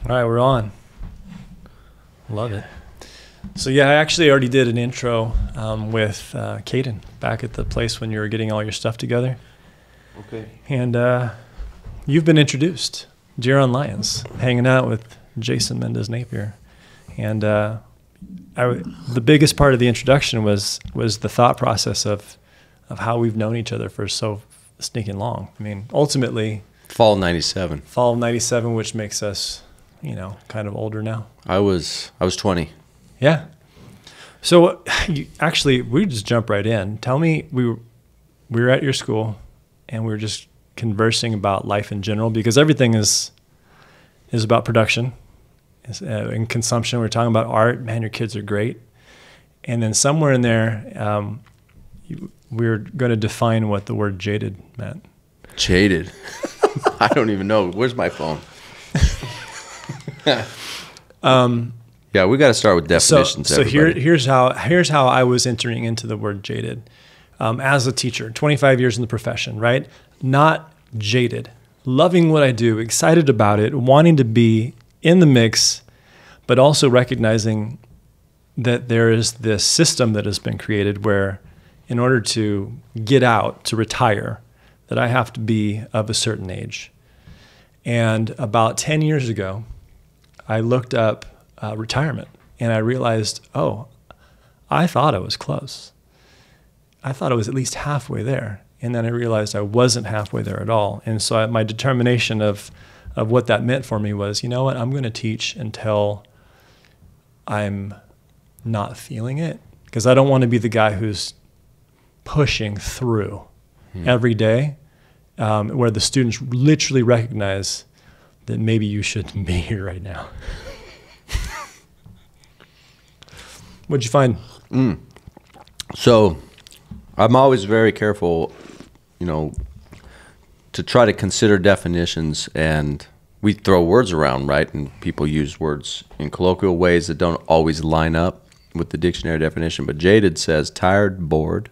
All right, we're on. Love it. So yeah, I actually already did an intro with Caden back at the place when you were getting all your stuff together. Okay. And you've been introduced. Diran Lyons, hanging out with Jason Mendez Napier. And the biggest part of the introduction was the thought process of how we've known each other for so sneaking long. I mean, ultimately... Fall of 97. Fall of 97, which makes us, kind of older now. I was 20. Yeah. So actually, we just jump right in. Tell me, we were at your school, and we were just conversing about life in general, because everything is about production and consumption. We were talking about art. Man, your kids are great. And then somewhere in there, we were going to define what the word jaded meant. Jaded? I don't even know. Where's my phone? Yeah, we got to start with definitions. So here's how I was entering into the word jaded. As a teacher, 25 years in the profession, right? Not jaded, loving what I do, excited about it, wanting to be in the mix, but also recognizing that there is this system that has been created where in order to get out, to retire, that I have to be of a certain age. And about 10 years ago, I looked up retirement, and I realized, I thought I was close. I thought I was at least halfway there. And then I realized I wasn't halfway there at all. And so my determination of what that meant for me was, you know what, I'm going to teach until I'm not feeling it, because I don't want to be the guy who's pushing through every day, where the students literally recognize that maybe you shouldn't be here right now. What'd you find? So I'm always very careful, to try to consider definitions, and we throw words around, right? And people use words in colloquial ways that don't always line up with the dictionary definition. But jaded says tired, bored,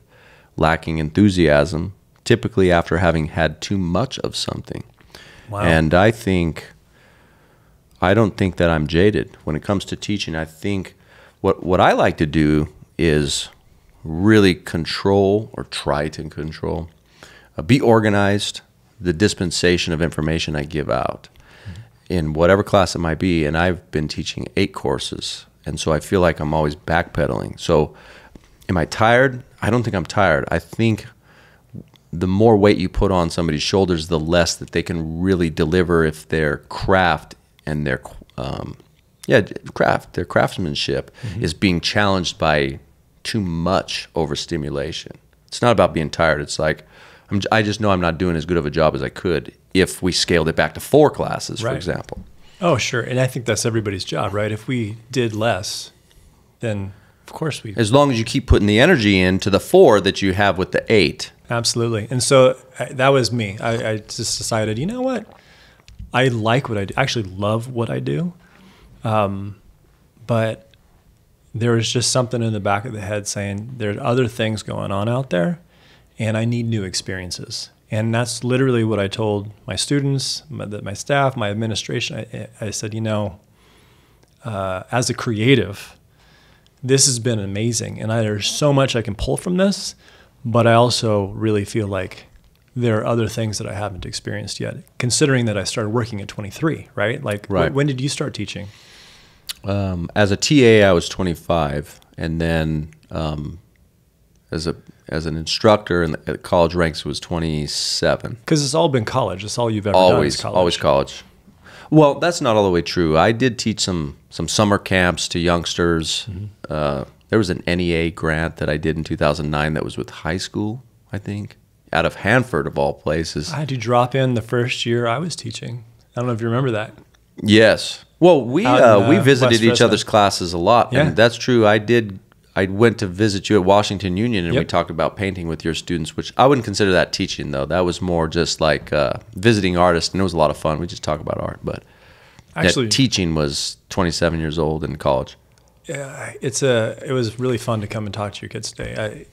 lacking enthusiasm, typically after having had too much of something. Wow. And I don't think that I'm jaded. When it comes to teaching, I think what I like to do is really control, or try to control, be organized, the dispensation of information I give out in whatever class it might be. And I've been teaching 8 courses, and so I feel like I'm always backpedaling. So am I tired? I don't think I'm tired. I think the more weight you put on somebody's shoulders, the less that they can really deliver if their craft and their craftsmanship is being challenged by too much overstimulation. It's not about being tired. It's like, I just know I'm not doing as good of a job as I could if we scaled it back to 4 classes, for example. Oh, sure. And I think that's everybody's job, right? If we did less, then of course we... As long as you keep putting the energy into the 4 that you have with the 8. Absolutely. And so that was me. I just decided, you know what? I like what I do. I actually love what I do. But there was just something in the back of the head saying there's other things going on out there, and I need new experiences. And that's literally what I told my students, my staff, my administration. I said, as a creative, this has been amazing, and there's so much I can pull from this, but I also really feel like there are other things that I haven't experienced yet, considering that I started working at 23, right? Like, when did you start teaching? As a TA, I was 25, and then as an instructor in the college ranks was 27. Because it's all been college. It's all you've ever done is college. Always college. Well, that's not all the way true. I did teach some summer camps to youngsters. There was an NEA grant that I did in 2009 that was with high school, I think, out of Hanford of all places. I had to drop in the first year I was teaching. I don't know if you remember that. Yes. Well, we visited each other's classes a lot, Yeah. and that's true. I went to visit you at Washington Union, and we talked about painting with your students, which I wouldn't consider that teaching, though. That was more just like visiting artists, and it was a lot of fun. We just talk about art, but actually, teaching was 27 years old in college. Yeah, it was really fun to come and talk to your kids today.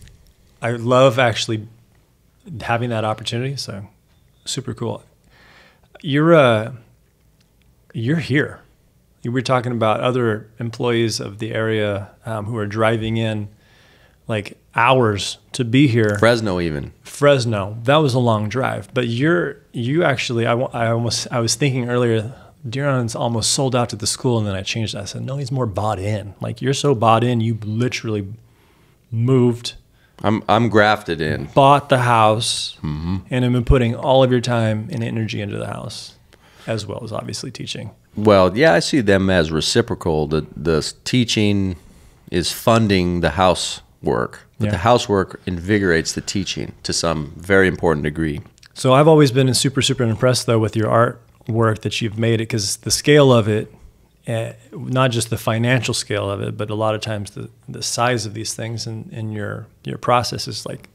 I love actually having that opportunity, so super cool. You're here. You were talking about other employees of the area who are driving in like hours to be here. Fresno even. Fresno. That was a long drive. But you actually, I was thinking earlier, Diran's almost sold out to the school, and then I changed that. I said, no, he's more bought in. Like, you're so bought in, you literally moved. I'm grafted in. Bought the house, and have been putting all of your time and energy into the house, as well as obviously teaching. Well, yeah, I see them as reciprocal. The teaching is funding the housework, but the housework invigorates the teaching to some very important degree. So I've always been super, super impressed, though, with your artwork that you've made it, because the scale of it, not just the financial scale of it, but a lot of times the size of these things and your process is like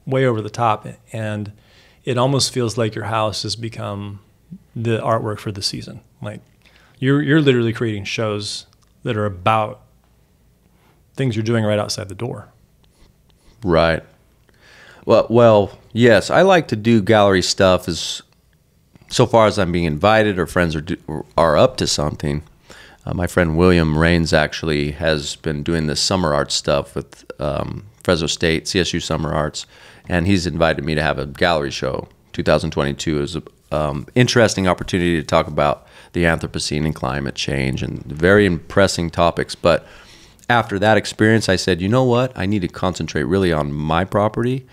way over the top. And it almost feels like your house has become the artwork for the season. Like you're literally creating shows that are about things you're doing right outside the door. Right. Well, yes, I like to do gallery stuff so far as I'm being invited or friends are up to something. My friend William Raines actually has been doing this summer art stuff with Fresno State, CSU Summer Arts, and he's invited me to have a gallery show. 2022 is an interesting opportunity to talk about the Anthropocene and climate change and very impressing topics. But after that experience, I said, you know what? I need to concentrate really on my property,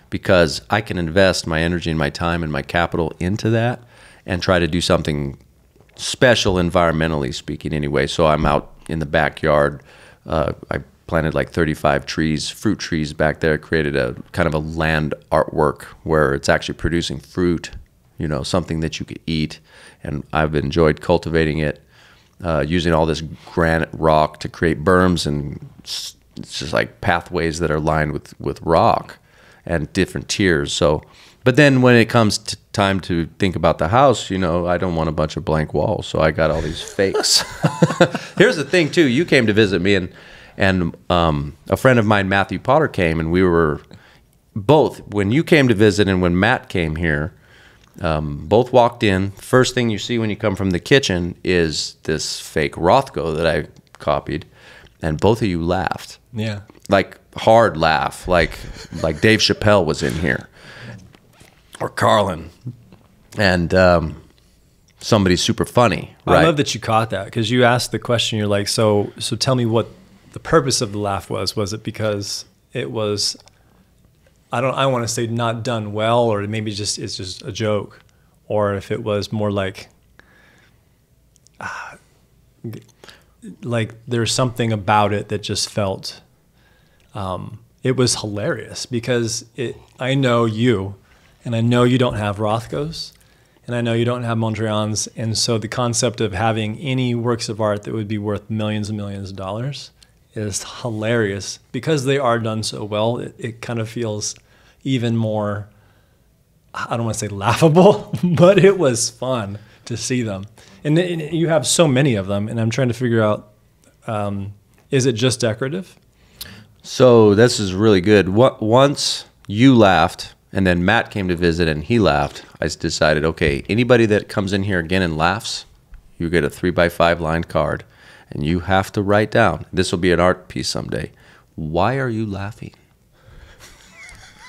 because I can invest my energy and my time and my capital into that and try to do something special environmentally speaking anyway. So I'm out in the backyard. I planted like 35 trees, fruit trees back there, created a kind of a land artwork where it's actually producing fruit, you know, something that you could eat. And I've enjoyed cultivating it, using all this granite rock to create berms, and it's just like pathways that are lined with rock and different tiers. So, but then when it comes to time to think about the house, you know, I don't want a bunch of blank walls, so I got all these fakes. Here's the thing too, you came to visit me, and a friend of mine, Matthew Potter, came, and we were both, when you came to visit and when Matt came here, both walked in. First thing you see when you come from the kitchen is this fake Rothko that I copied, and both of you laughed. Yeah. Like hard laugh, like Dave Chappelle was in here, or Carlin, and somebody super funny. Right? I love that you caught that, because you asked the question. You're like, so tell me what the purpose of the laugh was. Was it because it was, I want to say not done well, or maybe it's just a joke, or if it was more like there's something about it that just felt. It was hilarious, because I know you, and I know you don't have Rothkos, and I know you don't have Mondrians, and so the concept of having any works of art that would be worth millions and millions of dollars is hilarious, because they are done so well. It kind of feels even more, I don't want to say laughable, but it was fun to see them. And you have so many of them, and I'm trying to figure out, is it just decorative? So this is really good. Once you laughed, and then Matt came to visit and he laughed, I decided, okay, anybody that comes in here again and laughs, you get a 3x5 lined card, and you have to write down, this will be an art piece someday, why are you laughing?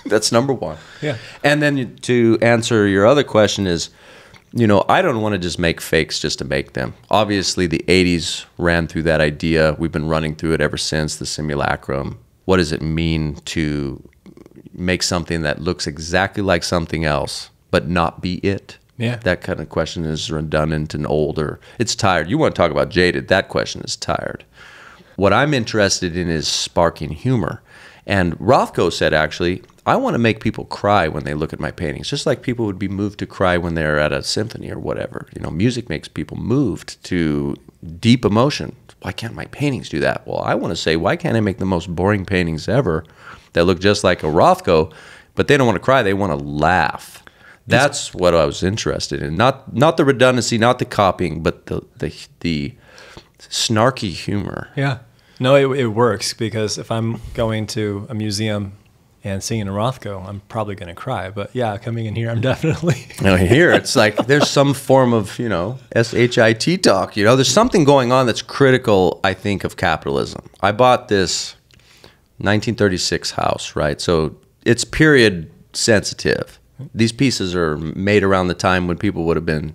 That's number one. Yeah. And then to answer your other question is, you know, I don't want to just make fakes just to make them. Obviously, the 80s ran through that idea. We've been running through it ever since, the simulacrum. What does it mean to make something that looks exactly like something else, but not be it? Yeah. That kind of question is redundant and older. It's tired. You want to talk about jaded, that question is tired. What I'm interested in is sparking humor. And Rothko said, actually, I want to make people cry when they look at my paintings, just like people would be moved to cry when they're at a symphony or whatever. You know, music makes people moved to deep emotion. Why can't my paintings do that? Well, I want to say, why can't I make the most boring paintings ever that look just like a Rothko, but they don't want to cry, they want to laugh. That's what I was interested in. Not the redundancy, not the copying, but the snarky humor. Yeah. No, it works, because if I'm going to a museum and seeing a Rothko, I'm probably going to cry. But yeah, coming in here, I'm definitely. Here, it's like there's some form of, you know, SHIT talk. You know, there's something going on that's critical, I think, of capitalism. I bought this 1936 house, right? So it's period sensitive. These pieces are made around the time when people would have been,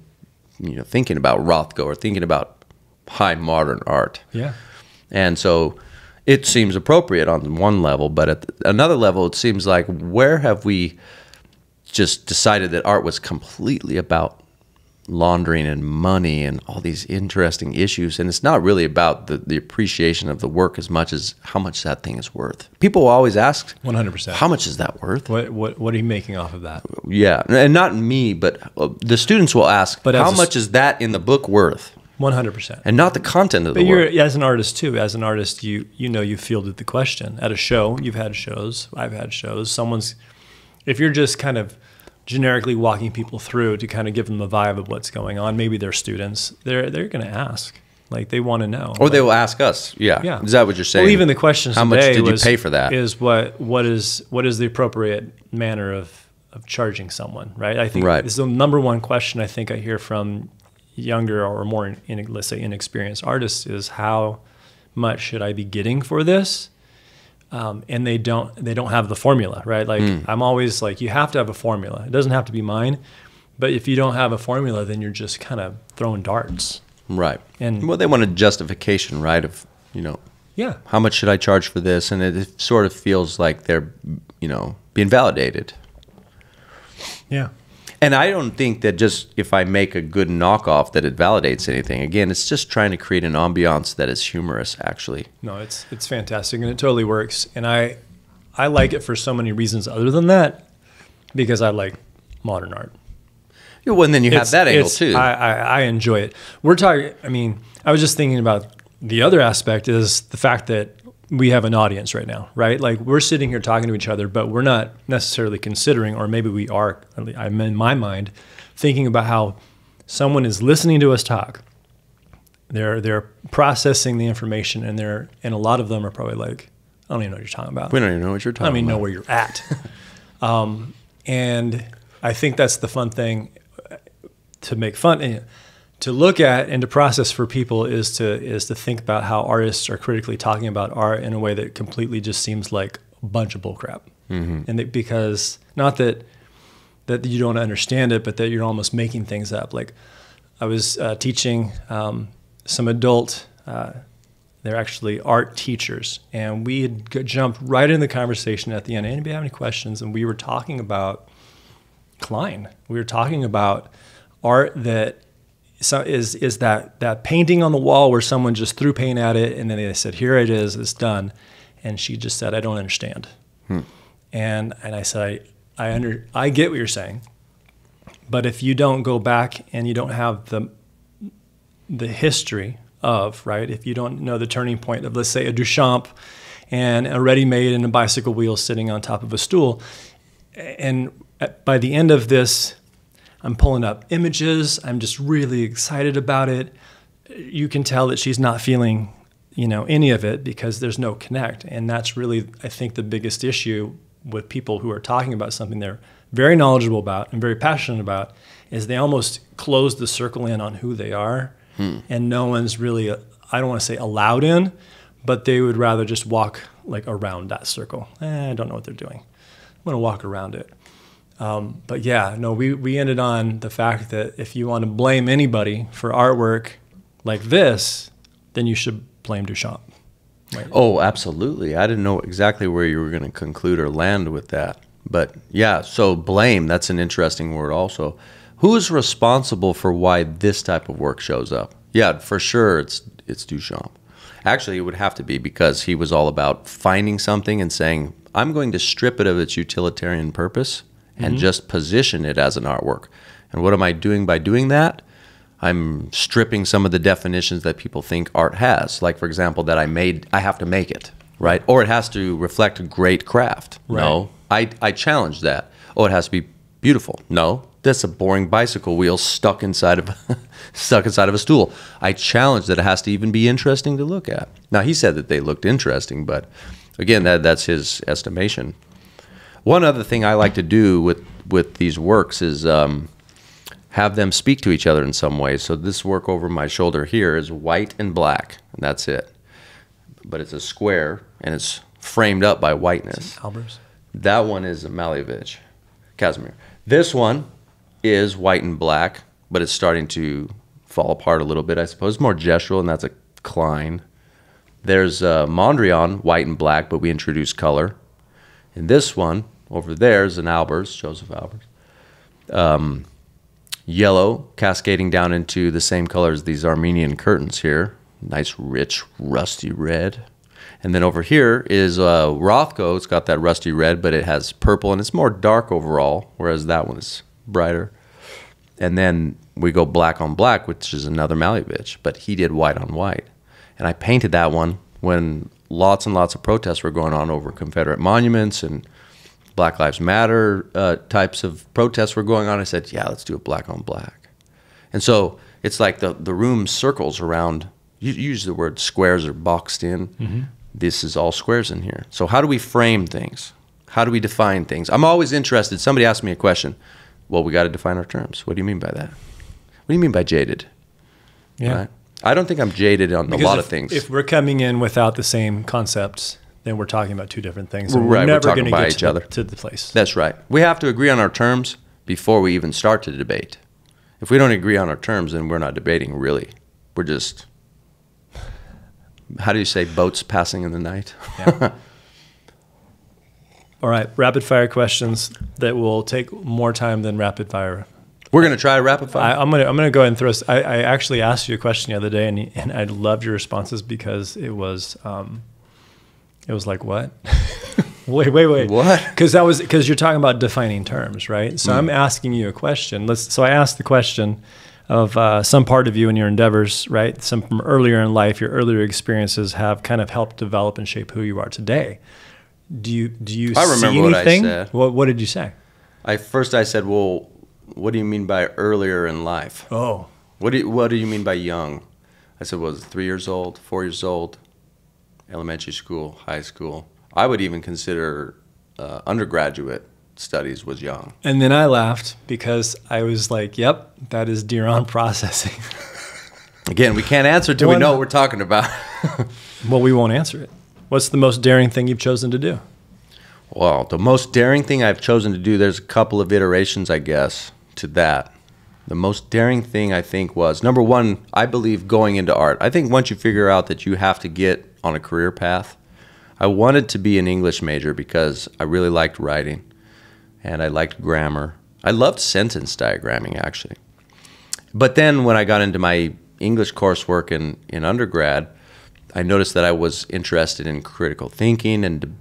you know, thinking about Rothko or thinking about high modern art. Yeah. And so it seems appropriate on one level, but at another level, it seems like where have we just decided that art was completely about laundering and money and all these interesting issues, and it's not really about the appreciation of the work as much as how much that thing is worth. People always ask, 100%. How much is that worth? What are you making off of that? Yeah, and not me, but the students will ask, but how much is that in the book worth? 100%. And not the content of the work. But as an artist too. As an artist, you know you fielded the question at a show. You've had shows. I've had shows. If you're just kind of generically walking people through to kind of give them a vibe of what's going on, maybe they're students. They're going to ask. Like, they want to know. Or they will ask us. Yeah. Is that what you're saying? Well, even the questions how today much did you pay for that? Is what is the appropriate manner of charging someone, right? I think this is the number one question I think I hear from younger or more, let's say, inexperienced artists is, how much should I be getting for this? And they don't have the formula, right? Like I'm always like, you have to have a formula. It doesn't have to be mine, but if you don't have a formula, then you're just kind of throwing darts. Right. And well, they want a justification, right? Of, you know, how much should I charge for this? And it sort of feels like they're, you know, being validated. Yeah. And I don't think that just if I make a good knockoff that it validates anything. Again, it's just trying to create an ambiance that is humorous, actually. No, it's fantastic, and it totally works. And I like it for so many reasons other than that, because I like modern art. Yeah, well, and then you have that angle too. I enjoy it. We're talking, I mean, I was just thinking about the other aspect is the fact that we have an audience right now, right? Like, we're sitting here talking to each other, but we're not necessarily considering, or maybe we are, I'm in my mind, thinking about how someone is listening to us talk. They're processing the information, and a lot of them are probably like, I don't even know what you're talking about. We don't even know what you're talking about. I don't even know where you're at. And I think that's the fun thing to make fun. To look at and to process for people is to think about how artists are critically talking about art in a way that completely just seems like a bunch of bullcrap. And because not that you don't understand it, but that you're almost making things up. Like, I was teaching some adult, they're actually art teachers, and we had jumped right in the conversation at the end. Anybody have any questions? And we were talking about Klein. We were talking about art that is that painting on the wall where someone just threw paint at it, and then they said, here it is, it's done. And she just said, I don't understand. And I said, I get what you're saying, but if you don't go back and you don't have the history of, right, if you don't know the turning point of, let's say, a Duchamp and a ready-made and a bicycle wheel sitting on top of a stool, and by the end of this, I'm pulling up images. I'm just really excited about it. You can tell that she's not feeling, any of it, because there's no connect. And that's really, I think, the biggest issue with people who are talking about something they're very knowledgeable about and very passionate about, is they almost close the circle in on who they are. And no one's really, I don't want to say allowed in, but they would rather just walk like around that circle. I don't know what they're doing. I'm going to walk around it. But yeah, no, we ended on the fact that if you want to blame anybody for artwork like this, then you should blame Duchamp. Right? Oh, absolutely. I didn't know exactly where you were going to conclude or land with that. But yeah, so blame, that's an interesting word also. Who is responsible for why this type of work shows up? Yeah, for sure it's Duchamp. Actually, it would have to be, because he was all about finding something and saying, I'm going to strip it of its utilitarian purpose and just position it as an artwork. And what am I doing by doing that? I'm stripping some of the definitions that people think art has. Like, for example, that I have to make it, right? Or it has to reflect a great craft. Right. No, I challenge that. Oh, it has to be beautiful. No, that's a boring bicycle wheel stuck inside of a stool. I challenge that it has to even be interesting to look at. Now, he said that they looked interesting, but again, that's his estimation. One other thing I like to do with these works is have them speak to each other in some way. So this work over my shoulder here is white and black, and that's it. But it's a square, and it's framed up by whiteness. Albers. That one is a Malevich, Casimir. This one is white and black, but it's starting to fall apart a little bit, I suppose. More gestural, and that's a Klein. There's Mondrian, white and black, but we introduced color. And this one over there is an Albers, Joseph Albers. Yellow, cascading down into the same color as these Armenian curtains here. Nice, rich, rusty red. And then over here is Rothko. It's got that rusty red, but it has purple, and it's more dark overall, whereas that one is brighter. And then we go black on black, which is another Malevich, but he did white on white. And I painted that one when lots and lots of protests were going on over Confederate monuments and Black Lives Matter types of protests were going on. I said, yeah, let's do it black on black. And so it's like the room circles around. You use the word squares or boxed in. Mm-hmm. This is all squares in here. So how do we frame things? How do we define things? I'm always interested. Somebody asked me a question. Well, we got to define our terms. What do you mean by that? What do you mean by jaded? Yeah. Right? I don't think I'm jaded on because a lot of things. If we're coming in without the same concepts, then we're talking about two different things. And Right, we're never we're going talking to by each other. to the place. That's right. We have to agree on our terms before we even start to debate. If we don't agree on our terms, then we're not debating, really. We're just, how do you say, boats passing in the night? Yeah. All right, rapid fire questions that will take more time than rapid fire. We're going to try rapid fire? I'm gonna go ahead and throw. I actually asked you a question the other day, and I loved your responses because it was like, what? wait. What? Because you're talking about defining terms, right? So I'm asking you a question. So I asked the question of some part of you in your endeavors, right? Some from earlier in life, your earlier experiences have kind of helped develop and shape who you are today. Do you I remember see anything? what I said. What did you say? I said, well, what do you mean by earlier in life? Oh. What do you mean by young? I said, well, 3 years old, 4 years old, elementary school, high school. I would even consider undergraduate studies was young. And then I laughed because I was like, yep, that is Diran processing. Again, we can't answer till we know what we're talking about. Well, we won't answer it. What's the most daring thing you've chosen to do? Well, the most daring thing I've chosen to do, there's a couple of iterations, I guess, to that. The most daring thing, I think, was, number one, I believe going into art. I think once you figure out that you have to get on a career path, I wanted to be an English major because I really liked writing and I liked grammar. I loved sentence diagramming, actually. But then when I got into my English coursework in undergrad, I noticed that I was interested in critical thinking and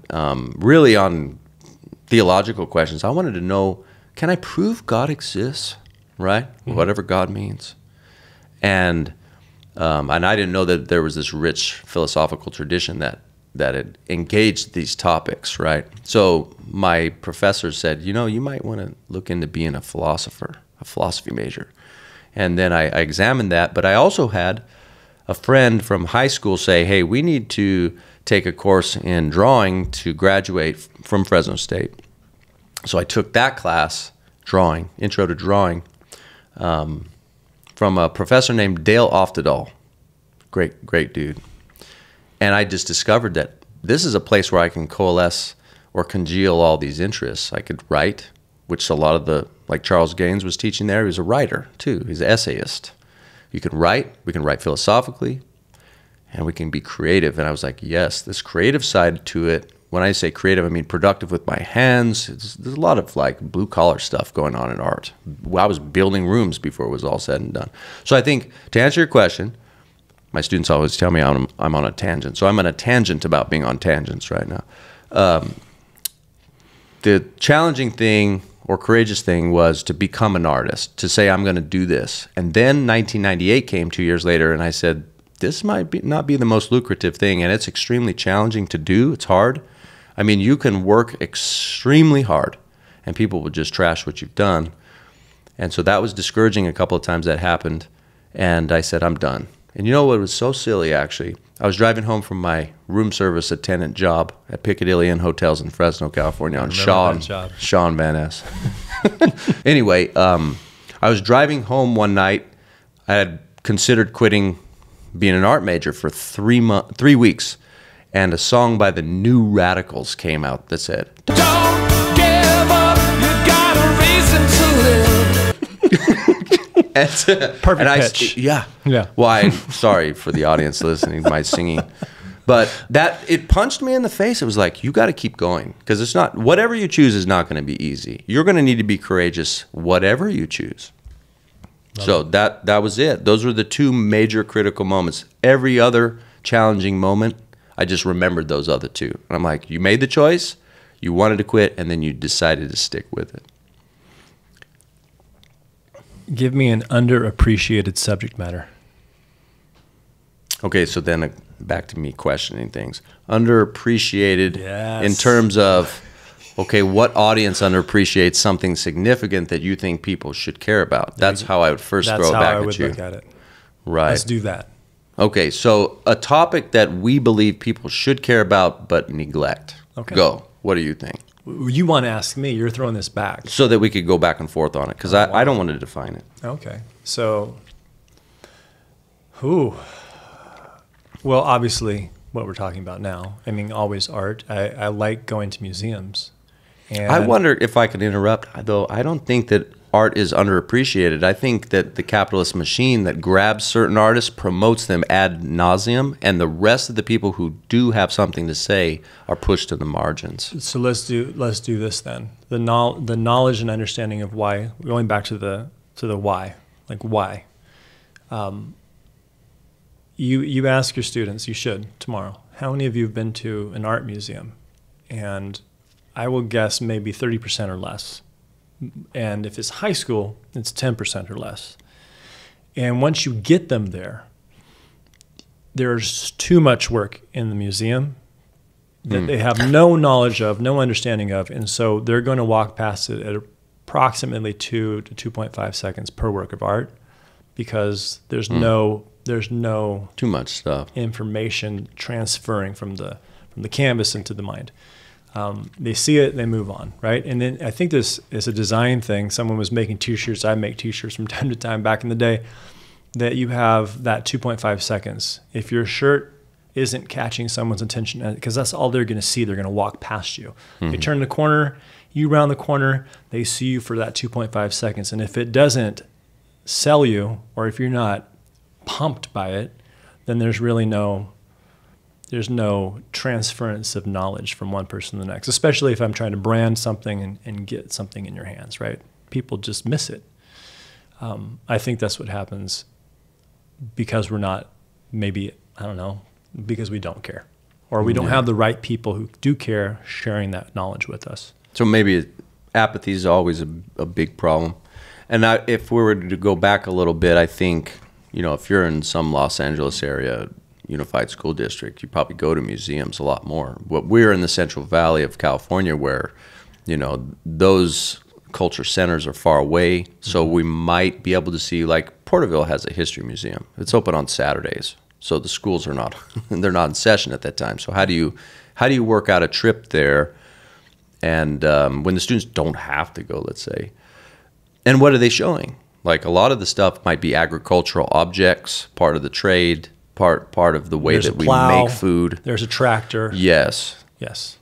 really on theological questions. I wanted to know, can I prove God exists, right? Mm-hmm. Whatever God means. And I didn't know that there was this rich philosophical tradition that had engaged these topics, right? So my professor said, you might want to look into being a philosopher, a philosophy major. And then I examined that, but I also had a friend from high school say, hey, we need to take a course in drawing to graduate from Fresno State. So I took that class, drawing, intro to drawing, from a professor named Dale Oftedal. Great dude. And I just discovered that this is a place where I can coalesce or congeal all these interests. I could write, which a lot of like Charles Gaines was teaching there. He was a writer too. He's an essayist. You can write, we can write philosophically, and we can be creative. And I was like, yes, this creative side to it. When I say creative, I mean productive with my hands. There's a lot of like blue collar stuff going on in art. I was building rooms before it was all said and done. So I think to answer your question, my students always tell me I'm on a tangent. So I'm on a tangent about being on tangents right now. The challenging thing or courageous thing was to become an artist, to say I'm going to do this. And then 1998 came 2 years later, and I said, this might not be the most lucrative thing, and it's extremely challenging to do. It's hard. I mean, you can work extremely hard, and people will just trash what you've done. And so that was discouraging a couple of times that happened, and I said, I'm done. And you know what was so silly, actually? I was driving home from my room service attendant job at Piccadilly Inn Hotels in Fresno, California on Sean Van Ness. Anyway, I was driving home one night. I had considered quitting being an art major for 3 weeks, and a song by the New Radicals came out that said, "Don't give up, you got a reason to live." Perfect pitch. Yeah. Yeah. Well, sorry for the audience listening to my singing. But it punched me in the face. It was like, you got to keep going, because it's not, whatever you choose is not going to be easy. You're going to need to be courageous, whatever you choose. So that was it. Those were the two major critical moments. Every other challenging moment, I just remembered those other two. And I'm like, you made the choice, you wanted to quit, and then you decided to stick with it. Give me an underappreciated subject matter. Okay, so then back to me questioning things. Underappreciated Yes. in terms of, okay, what audience underappreciates something significant that you think people should care about? That's how I would first throw it back at you. That's how I would look at it. Right. Let's do that. Okay, so a topic that we believe people should care about but neglect. Okay. Go. What do you think? You want to ask me. You're throwing this back. So that we could go back and forth on it, because I don't want to define it. Okay. So, well, obviously, what we're talking about now, I mean, always art. I like going to museums. And I wonder if I could interrupt, though. I don't think that art is underappreciated. I think that the capitalist machine that grabs certain artists promotes them ad nauseum, and the rest of the people who do have something to say are pushed to the margins. So let's do this then. The knowledge and understanding of why. Going back to the why, like why. You ask your students. You should tomorrow. How many of you have been to an art museum? And I will guess maybe 30% or less. And if it's high school, it's 10% or less. And once you get them there, there's too much work in the museum that they have no knowledge of, no understanding of. And so they're going to walk past it at approximately 2 to 2.5 seconds per work of art, because there's no Too much stuff. information transferring from the canvas into the mind. They see it, they move on, right? And then I think this is a design thing. Someone was making T-shirts. I make T-shirts from time to time back in the day, that you have that 2.5 seconds. If your shirt isn't catching someone's attention, because that's all they're going to see, they're going to walk past you. They turn the corner, you round the corner, they see you for that 2.5 seconds. And if it doesn't sell you, or if you're not pumped by it, then there's no transference of knowledge from one person to the next, especially if I'm trying to brand something and get something in your hands, right? People just miss it. I think that's what happens because we're not, maybe, I don't know, because we don't care. Or we don't have the right people who do care sharing that knowledge with us. So maybe apathy is always a big problem. And if we were to go back a little bit, I think, if you're in some Los Angeles area, Unified School District, you probably go to museums a lot more. But we're in the Central Valley of California, where, those culture centers are far away. So we might be able to see, like Porterville has a history museum. It's open on Saturdays. So the schools are not, they're not in session at that time. So how do you work out a trip there? And when the students don't have to go, let's say, and what are they showing? Like, a lot of the stuff might be agricultural objects, part of the trade, part of the way that we make food. There's a tractor. Yes.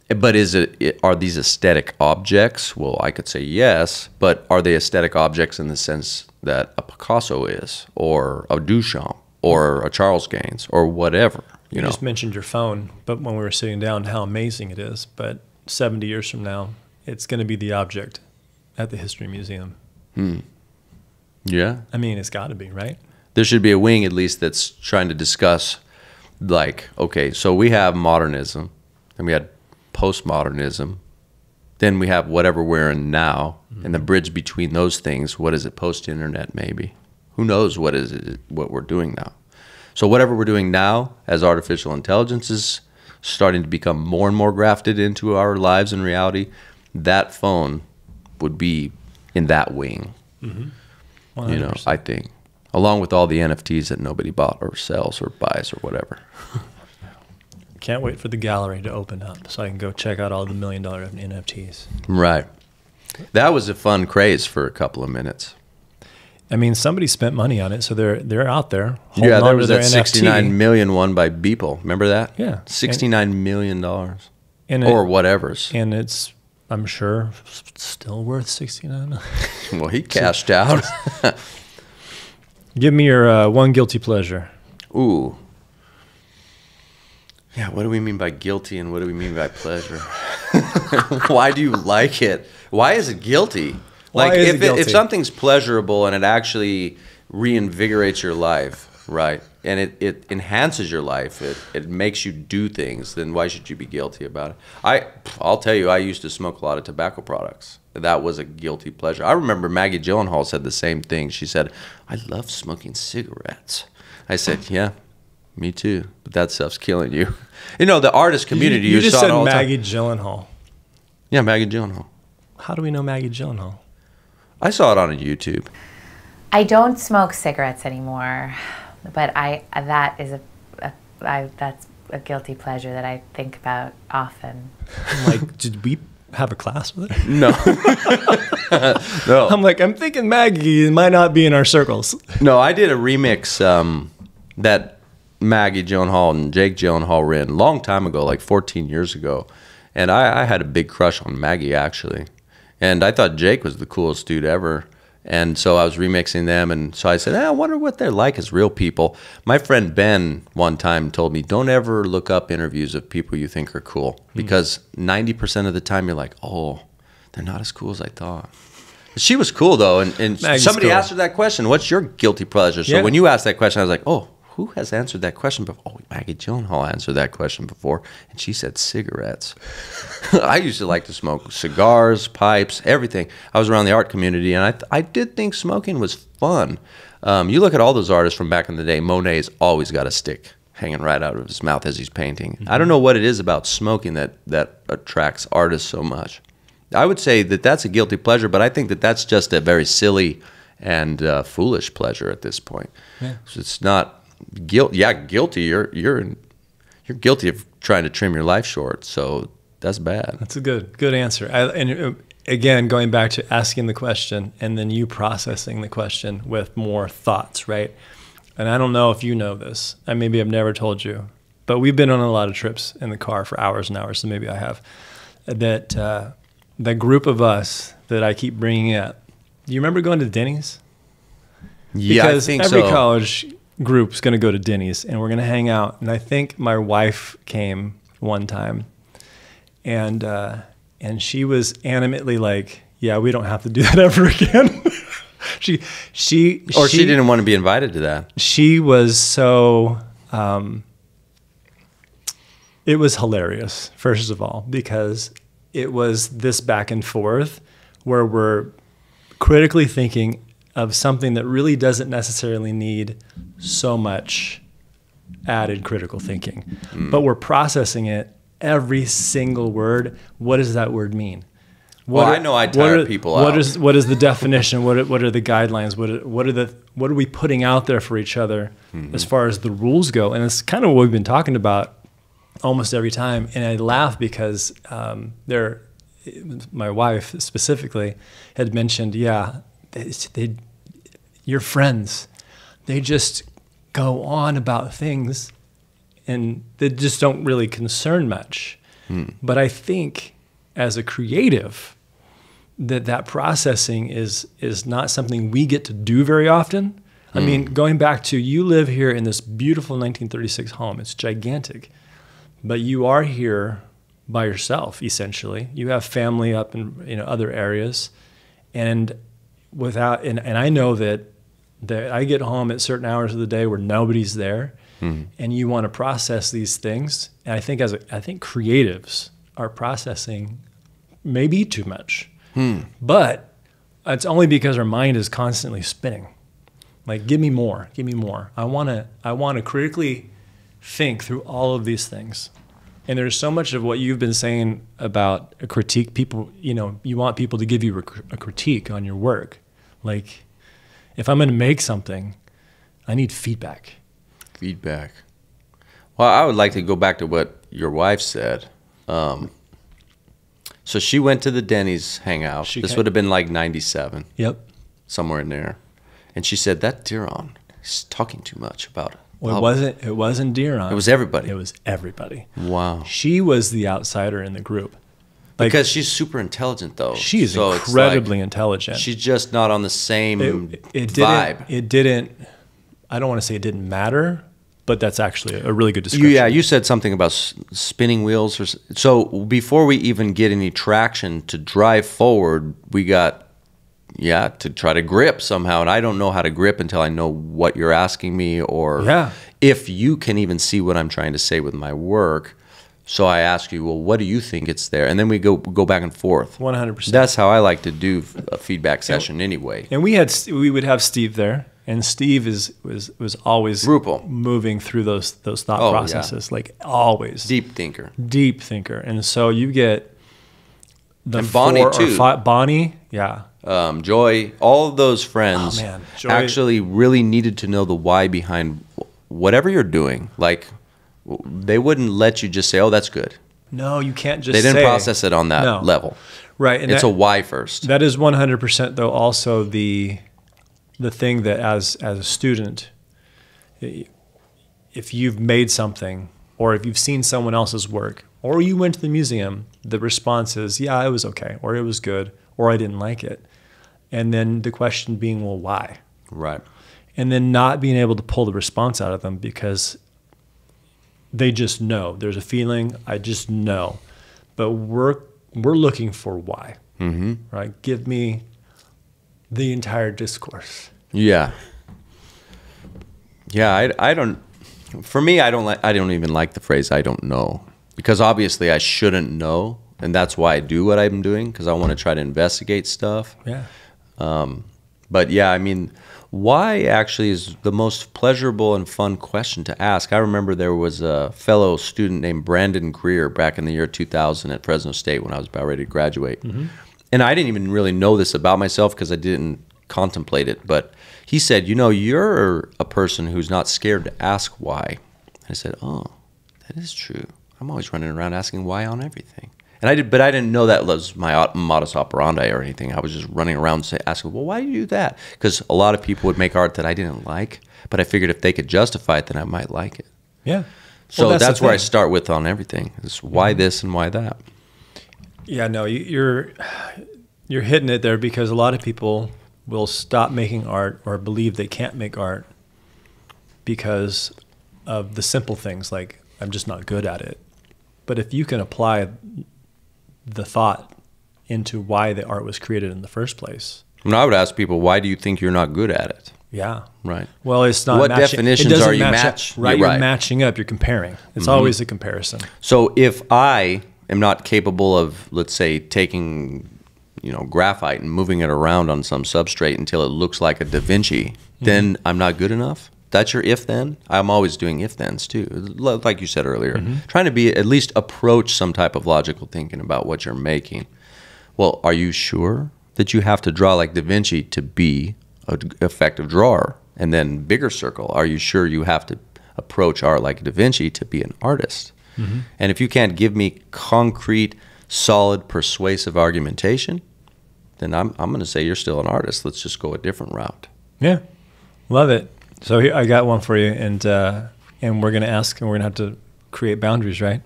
But are these aesthetic objects? Well, I could say yes, but are they aesthetic objects in the sense that a Picasso is, or a Duchamp, or a Charles Gaines, or whatever? You just mentioned your phone, but when we were sitting down, how amazing it is. But 70 years from now, it's going to be the object at the History Museum. Yeah. I mean, it's got to be, right? There should be a wing, at least, that's trying to discuss, like, okay, so we have modernism, and we had postmodernism, then we have whatever we're in now, and the bridge between those things, what is it, post-internet maybe? Who knows what we're doing now? So whatever we're doing now, as artificial intelligence is starting to become more and more grafted into our lives and reality, that phone would be in that wing, I think. Along with all the NFTs that nobody bought or sells or buys or whatever. Can't wait for the gallery to open up so I can go check out all the $1 million NFTs. Right. That was a fun craze for a couple of minutes. I mean, somebody spent money on it, so they're out there. Yeah, there was that that 69 million one by Beeple. Remember that? Yeah. $69 million. And or whatever's. And it's, I'm sure, still worth 69 million. Well, he cashed out. Give me your one guilty pleasure. Ooh. Yeah, what do we mean by guilty and what do we mean by pleasure? Why do you like it? Why is it guilty? Like, if something's pleasurable and it actually reinvigorates your life, right, and it enhances your life, it makes you do things, then why should you be guilty about it? I'll tell you, I used to smoke a lot of tobacco products. That was a guilty pleasure. I remember Maggie Gyllenhaal said the same thing. She said, I love smoking cigarettes. I said, yeah, me too, but that stuff's killing you. You know, the artist community. You just saw said Maggie Gyllenhaal. Yeah, Maggie Gyllenhaal. How do we know Maggie Gyllenhaal? I saw it on YouTube. I don't smoke cigarettes anymore, but that's a guilty pleasure that I think about often. I'm like, did we have a class with her? No. No. I'm like, I'm thinking Maggie might not be in our circles. No, I did a remix that Maggie Gyllenhaal and Jake Gyllenhaal ran a long time ago, like 14 years ago. And I had a big crush on Maggie, actually. And I thought Jake was the coolest dude ever. And so I was remixing them. And so I said, I wonder what they're like as real people. My friend Ben one time told me, don't ever look up interviews of people you think are cool. Because 90% of the time you're like, oh, they're not as cool as I thought. She was cool, though. And somebody asked her that question, what's your guilty pleasure? So when you asked that question, I was like, oh, who has answered that question before? Oh, Maggie Gyllenhaal answered that question before, and she said cigarettes. I used to like to smoke cigars, pipes, everything. I was around the art community, and I did think smoking was fun. You look at all those artists from back in the day, Monet's always got a stick hanging right out of his mouth as he's painting. Mm-hmm. I don't know what it is about smoking that attracts artists so much. I would say that that's a guilty pleasure, but I think that that's just a very silly and foolish pleasure at this point. Yeah. So it's not... guilty. You're guilty of trying to trim your life short, so that's bad. That's a good answer. And again, going back to asking the question and then you processing the question with more thoughts, right? And I don't know if you know this, and maybe I've never told you, but we've been on a lot of trips in the car for hours and hours, so maybe I have. That group of us that I keep bringing up. Do you remember going to Denny's? Yeah, because I think every so. college group's going to go to Denny's and we're going to hang out. And I think my wife came one time and she was animately like, yeah, we don't have to do that ever again. She didn't want to be invited to that. She was so, it was hilarious, first of all, because it was this back and forth where we're critically thinking of something that really doesn't necessarily need so much added critical thinking. But we're processing it, every single word. What does that word mean? I know I tire people out. What is the definition? What are the guidelines? What are we putting out there for each other as far as the rules go? And it's kind of what we've been talking about almost every time. And I laugh because my wife specifically had mentioned, your friends, they just go on about things and they just don't really concern much. But I think as a creative, that processing is not something we get to do very often. I mean, going back to, you live here in this beautiful 1936 home. It's gigantic, but you are here by yourself, essentially. You have family up in other areas, and I know that I get home at certain hours of the day where nobody's there, and you want to process these things. And I think creatives are processing maybe too much, but it's only because our mind is constantly spinning. Like, give me more. I want to critically think through all of these things. And there's so much of what you've been saying about a critique. People, you want people to give you a critique on your work. Like, if I'm going to make something, I need feedback. Feedback. Well, I would like to go back to what your wife said. So she went to the Denny's hangout. This would have been like 97. Yep. Somewhere in there. And she said, that Diran is talking too much about it. Well, it wasn't Diran. It was everybody. It was everybody. Wow. She was the outsider in the group. Like, because she's super intelligent, though. She is incredibly intelligent. She's just not on the same it vibe. It didn't, I don't want to say it didn't matter, but that's actually a really good description. Yeah, you said something about spinning wheels. So before we even get any traction to drive forward, we got, to try to grip somehow. And I don't know how to grip until I know what you're asking me, or if you can even see what I'm trying to say with my work. So I ask you, well, what do you think it's there? And then we go back and forth. 100%. That's how I like to do a feedback session anyway. And we would have Steve there, and Steve was always moving through those thought processes, like always. Deep thinker. And so you get the and Bonnie too. Bonnie, Joy, all of those friends Joy actually really needed to know the why behind whatever you're doing. Like, they wouldn't let you just say, oh, that's good. No, you can't just say. They didn't process it on that level. Right. And it's a why first. That is 100%, though, also the thing that as a student, if you've made something, or if you've seen someone else's work, or you went to the museum, the response is, yeah, it was okay, or it was good, or I didn't like it. And then the question being, well, why? Right. And then not being able to pull the response out of them because they just know. There's a feeling, I just know. But we're looking for why, right? Give me the entire discourse. Yeah. Yeah, I don't, for me, I don't even like the phrase, I don't know. Because obviously I shouldn't know, and that's why I do what I'm doing, because I want to try to investigate stuff. Yeah. But yeah, I mean, why actually is the most pleasurable and fun question to ask. I remember there was a fellow student named Brandon Greer back in the year 2000 at Fresno State when I was about ready to graduate. And I didn't even really know this about myself because I didn't contemplate it. But he said, you know, you're a person who's not scared to ask why. I said, oh, that is true. I'm always running around asking why on everything. And but I didn't know that was my modus operandi or anything. I was just running around asking, well, why do you do that? Because a lot of people would make art that I didn't like, but I figured if they could justify it, then I might like it. Yeah. So well, that's where I start with on everything. Is why this and why that. Yeah, no, you're hitting it there, because a lot of people will stop making art or believe they can't make art because of the simple things like, I'm just not good at it. But if you can apply the thought into why the art was created in the first place. And I would ask people, why do you think you're not good at it? Yeah. Right. Well, it's not what matching. Definitions are you matching? Right. You're matching up. You're comparing. It's always a comparison. So if I am not capable of, let's say, taking, you know, graphite and moving it around on some substrate until it looks like a Da Vinci, then I'm not good enough? That's your if-then? I'm always doing if-thens, too. Like you said earlier. Trying to be, at least approach some type of logical thinking about what you're making. Well, are you sure that you have to draw like Da Vinci to be an effective drawer? And then bigger circle, are you sure you have to approach art like Da Vinci to be an artist? And if you can't give me concrete, solid, persuasive argumentation, then I'm going to say you're still an artist. Let's just go a different route. Yeah. Love it. So here, I got one for you, and we're going to ask, and we're going to have to create boundaries, right?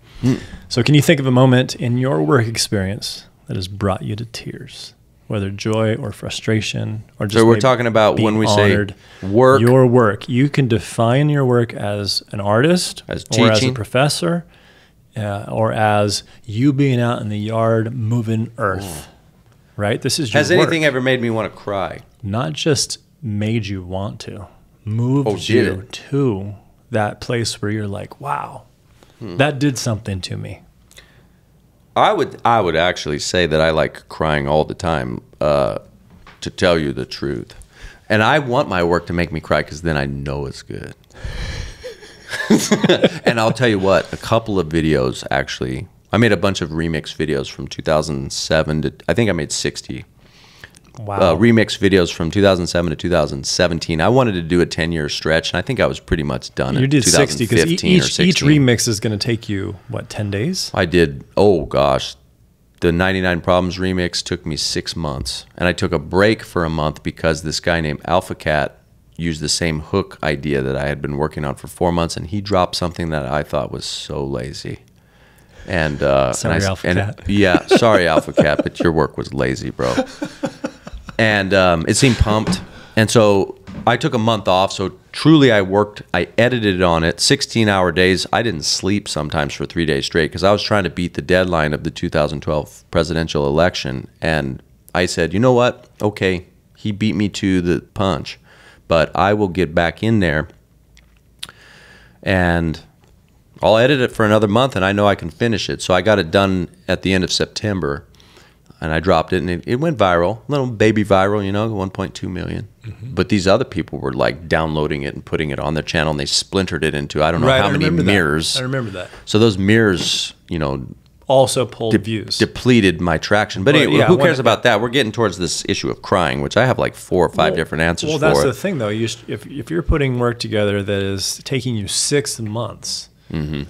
So can you think of a moment in your work experience that has brought you to tears, whether joy or frustration, or just so we're talking about when we say work? Your work. You can define your work as an artist, as teaching, or as a professor, or as you being out in the yard moving earth, right? This is your Has anything ever made me want to cry? Not just made you want to. Moved you to that place where you're like, wow, that did something to me. I would actually say that I like crying all the time, to tell you the truth. And I want my work to make me cry because then I know it's good. And I'll tell you what, a couple of videos actually, I made a bunch of remix videos from 2007 to, I think I made 60. Wow. remix videos from 2007 to 2017. I wanted to do a 10-year stretch, and I think I was pretty much done You in did 60 because 2015 or 16. each remix is going to take you, what, 10 days? I did, oh gosh, the 99 Problems remix took me 6 months. And I took a break for a month because this guy named Alpha Cat used the same hook idea that I had been working on for 4 months, and he dropped something that I thought was so lazy. And sorry, Alpha Cat. Yeah, sorry, Alpha Cat, but your work was lazy, bro. And it seemed pumped. And so I took a month off. So truly I edited on it 16-hour days. I didn't sleep sometimes for 3 days straight because I was trying to beat the deadline of the 2012 presidential election. And I said, you know what? Okay, he beat me to the punch, but I will get back in there and I'll edit it for another month, and I know I can finish it. So I got it done at the end of September, and I dropped it, and it went viral, little baby viral, 1.2 million. Mm-hmm. But these other people were like downloading it and putting it on their channel, and they splintered it into I don't know how many mirrors. I remember that. So those mirrors, also pulled views, depleted my traction. But anyway, who cares about that? We're getting towards this issue of crying, which I have like 4 or 5 different answers for. Well, that's the thing, though. If you're putting work together that is taking you 6 months. Mm-hmm.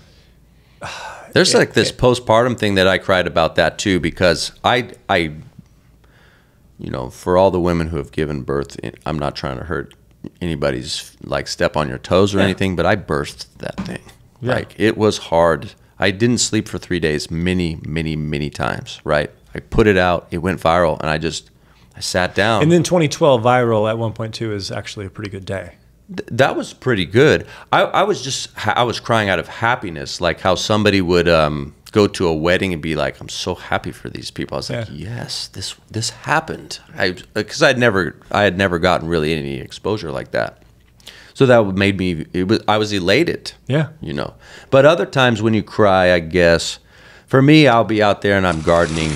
There's like this postpartum thing that I cried about that too, because I for all the women who have given birth, I'm not trying to hurt anybody's like step on your toes or anything, but I burst that thing. Yeah. Like it was hard. I didn't sleep for 3 days, many, many, many times. Right. I put it out, it went viral, and I sat down. And then 2012 viral at 1.2 is actually a pretty good day. That was pretty good. I was crying out of happiness, like how somebody would go to a wedding and be like, "I'm so happy for these people." I was like, "Yes, this happened." Because I had never gotten really any exposure like that, so that made me. I was elated. Yeah, But other times when you cry, I guess for me, I'll be out there and I'm gardening,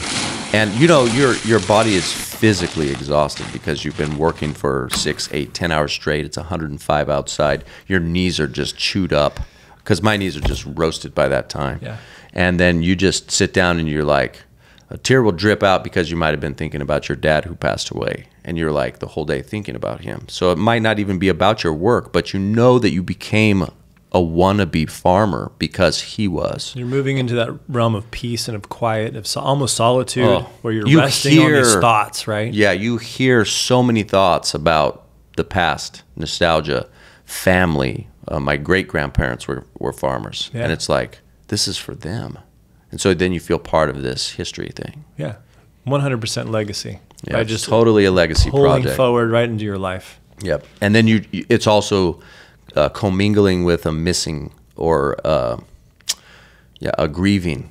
and your body is physically exhausted because you've been working for 6, 8, 10 hours straight. It's 105 outside. Your knees are just chewed up because my knees are just roasted by that time. Yeah. And then you just sit down and you're like, a tear will drip out because you might have been thinking about your dad who passed away. And you're like the whole day thinking about him. So it might not even be about your work, but you know that you became a wannabe farmer because he was. You're moving into that realm of peace and of quiet, of almost solitude, where you're resting on these thoughts, right? Yeah, you hear so many thoughts about the past, nostalgia, family. My great-grandparents were farmers, and it's like, this is for them. And so then you feel part of this history thing. Yeah, 100% legacy. Yeah, just totally a legacy project. Pulling forward right into your life. Yep, and then it's also commingling with a missing or a grieving.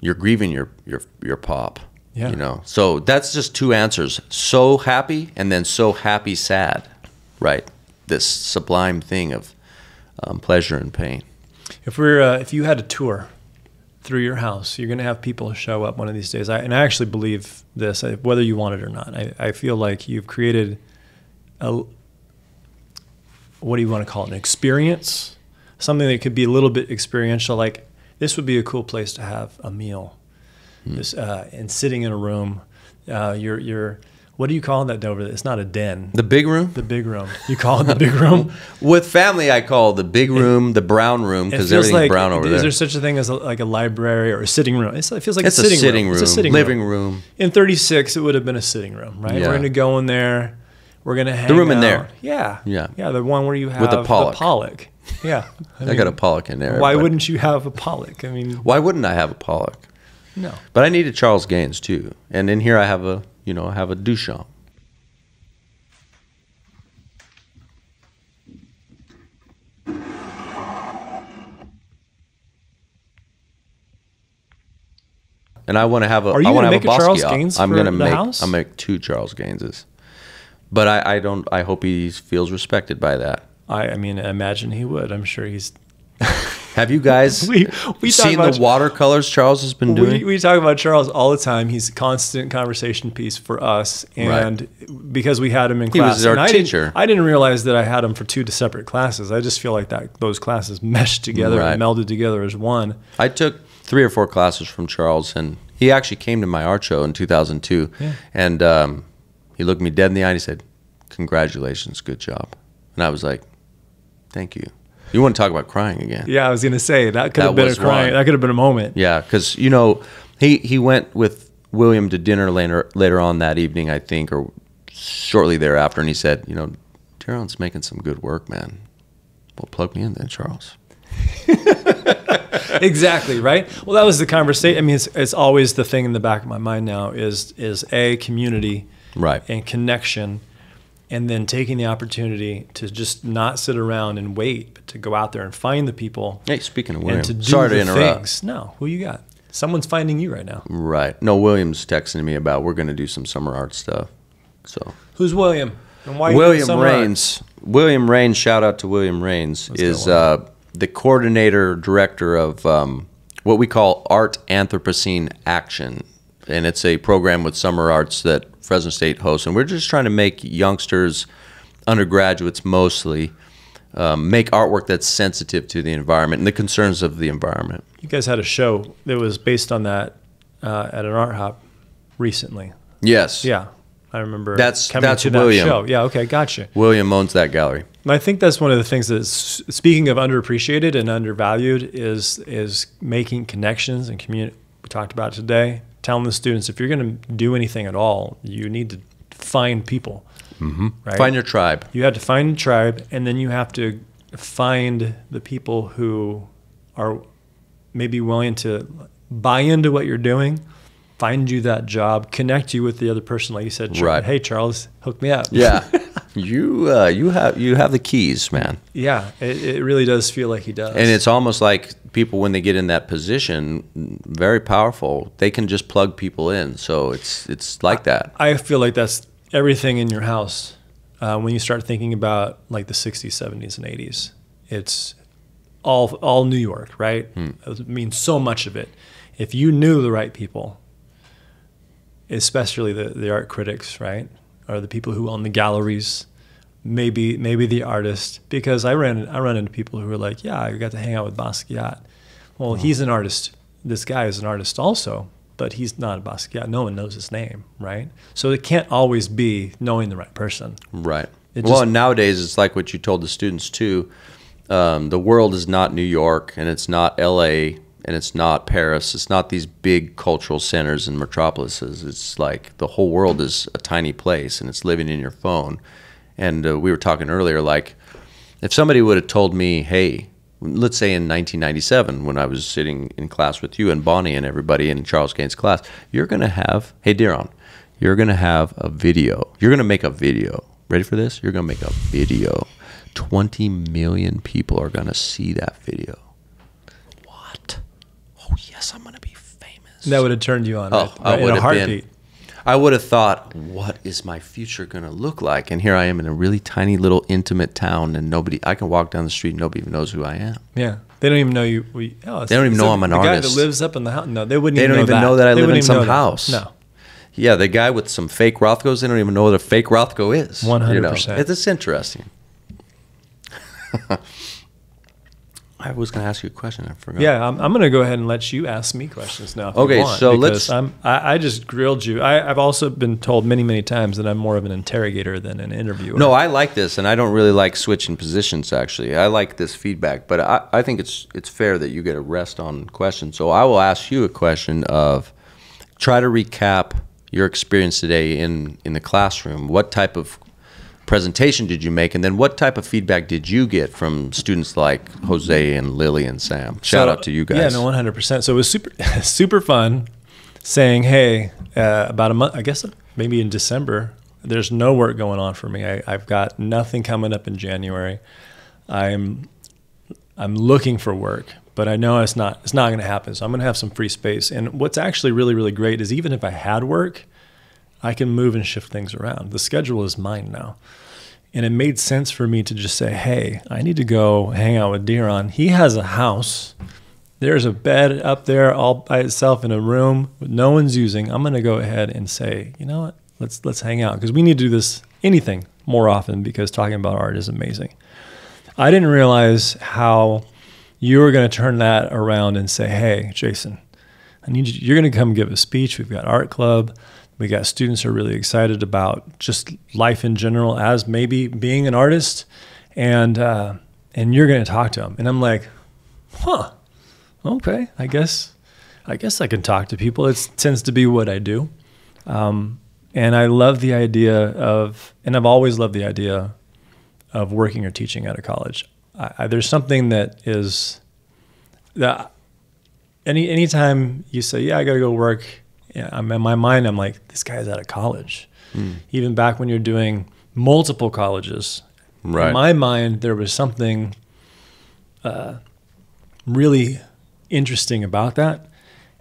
You're grieving your pop. Yeah. So that's just 2 answers: so happy and then so happy sad. Right. This sublime thing of pleasure and pain. If you had a tour through your house, you're going to have people show up one of these days. I actually believe this, whether you want it or not. I feel like you've created what do you want to call it, an experience, something that could be a little bit experiential. Like this would be a cool place to have a meal, and sitting in a room. What do you call that over there? It's not a den. The big room? The big room. You call it the big room? With family, I call it the big room, the brown room, because everything's brown over there. Is there such a thing as like a library or a sitting room? It feels like it's a sitting room. It's a sitting room. Living room. In 36, it would have been a sitting room, right? Yeah. We're going to go in there. We're going to hang the room out. in there. Yeah. Yeah. Yeah, the one where you have with the Pollock. Yeah. I got a Pollock in there. Why wouldn't you have a Pollock? I mean, why wouldn't I have a Pollock? No. But I needed Charles Gaines too. And in here I have a Duchamp. And I want to have a. Are you going to make a Charles Gaines for the house? I'll make 2 Charles Gaineses, but I don't. I hope he feels respected by that. I mean, imagine he would. I'm sure he's. Have you guys we seen the watercolors Charles has been doing? We talk about Charles all the time. He's a constant conversation piece for us, and because we had him in class, he was our teacher. I didn't realize that I had him for 2 separate classes. I just feel like those classes meshed together and melded together as one. I took 3 or 4 classes from Charles, and he actually came to my art show in 2002. Yeah. And He looked me dead in the eye and he said, "Congratulations, good job." And I was like, "Thank you." You want to talk about crying again? Yeah, I was going to say that could have been a crying. That could have been a moment. Yeah, because you know he went with William to dinner later on that evening, I think, or shortly thereafter, and he said, "You know, Diran's making some good work, man. Well, plug me in then, Charles." Exactly, right? Well, that was the conversation. I mean, it's always the thing in the back of my mind now is a community, right, and connection, and then taking the opportunity to just not sit around and wait, but to go out there and find the people. Hey, speaking of William, and to do sorry to the interrupt. things. No, who you got? Someone's finding you right now. Right. No, William's texting me about we're going to do some summer art stuff. So who's William? And why William Rains. William Rains. Shout out to William Rains. Is the coordinator director of what we call Art Anthropocene Action, and it's a program with summer arts that Fresno State hosts, and we're just trying to make youngsters, undergraduates mostly, make artwork that's sensitive to the environment and the concerns of the environment. You guys had a show that was based on that at an art hop recently. Yes. Yeah, I remember. That's to William. That show. Yeah. Okay. Gotcha. William owns that gallery. And I think that's one of the things that, speaking of underappreciated and undervalued, is making connections and community. We talked about it today. Telling the students, if you're going to do anything at all, you need to find people. Mm-hmm. Right? Find your tribe. You have to find a tribe, and then you have to find the people who are maybe willing to buy into what you're doing, find you that job, connect you with the other person, like you said. Right. Hey, Charles, hook me up. Yeah. You have the keys, man. Yeah, it really does feel like he does. And it's almost like people, when they get in that position, very powerful. They can just plug people in. So it's like that. I feel like that's everything in your house. When you start thinking about like the 60s, 70s, and 80s, it's all New York, right? It means so much of it. If you knew the right people, especially the art critics, right? Or the people who own the galleries, maybe the artist, because I run into people who are like, yeah, I got to hang out with Basquiat. Well, he's an artist. This guy is an artist also, but he's not a Basquiat. No one knows his name, right? So it can't always be knowing the right person. Right. And nowadays it's like what you told the students too. The world is not New York, and it's not L.A., and it's not Paris. It's not these big cultural centers and metropolises. It's like the whole world is a tiny place, and it's living in your phone. And we were talking earlier, like, if somebody would have told me, hey, let's say in 1997, when I was sitting in class with you and Bonnie and everybody in Charles Gaines' class, you're going to have, hey, Diran, you're going to have a video. You're going to make a video. Ready for this? You're going to make a video. 20 million people are going to see that video. Oh, yes, I'm going to be famous. That would have turned you on, right? I would in a have heartbeat. I would have thought, what is my future going to look like? And here I am in a really tiny little intimate town, and I can walk down the street and nobody even knows who I am. Yeah. They don't even know you. They don't even know I'm an artist. The guy that lives up in the house. No, they wouldn't They even don't know even that. know that I live in wouldn't even some know that. house. No. Yeah, the guy with some fake Rothkos, they don't even know what a fake Rothko is. 100%. It's interesting. I was going to ask you a question. I forgot. Yeah, I'm going to go ahead and let you ask me questions now. If Okay, you want, so because I just grilled you. I've also been told many, many times that I'm more of an interrogator than an interviewer. No, I like this, and I don't really like switching positions, actually. I like this feedback, but I think it's fair that you get a rest on questions. So I will ask you a question of, try to recap your experience today in the classroom. What type of presentation did you make, and then what type of feedback did you get from students like Jose and Lily and Sam? Shout out to you guys. Yeah, no, 100%. So it was super fun saying, hey, about a month, I guess maybe in December, there's no work going on for me. I've got nothing coming up in January. I'm looking for work, but I know it's not going to happen. So I'm going to have some free space. And what's actually really, really great is even if I had work, I can move and shift things around. The schedule is mine now. And it made sense for me to just say, hey, I need to go hang out with Diran. He has a house. There's a bed up there all by itself in a room that no one's using. I'm going to go ahead and say, you know what, let's hang out, because we need to do this, anything, more often, because talking about art is amazing. I didn't realize how you were going to turn that around and say, hey, Jason, you're going to come give a speech. We've got art club. We got students who are really excited about just life in general, as maybe being an artist, and you're going to talk to them. And I'm like, huh, okay, I guess I can talk to people. It tends to be what I do. And I love the idea of, and I've always loved the idea of working or teaching at a college. There's something that is, that anytime you say, yeah, I got to go work, I'm in my mind, I'm like, this guy's out of college. Even back when you're doing multiple colleges, Right. in my mind, there was something really interesting about that.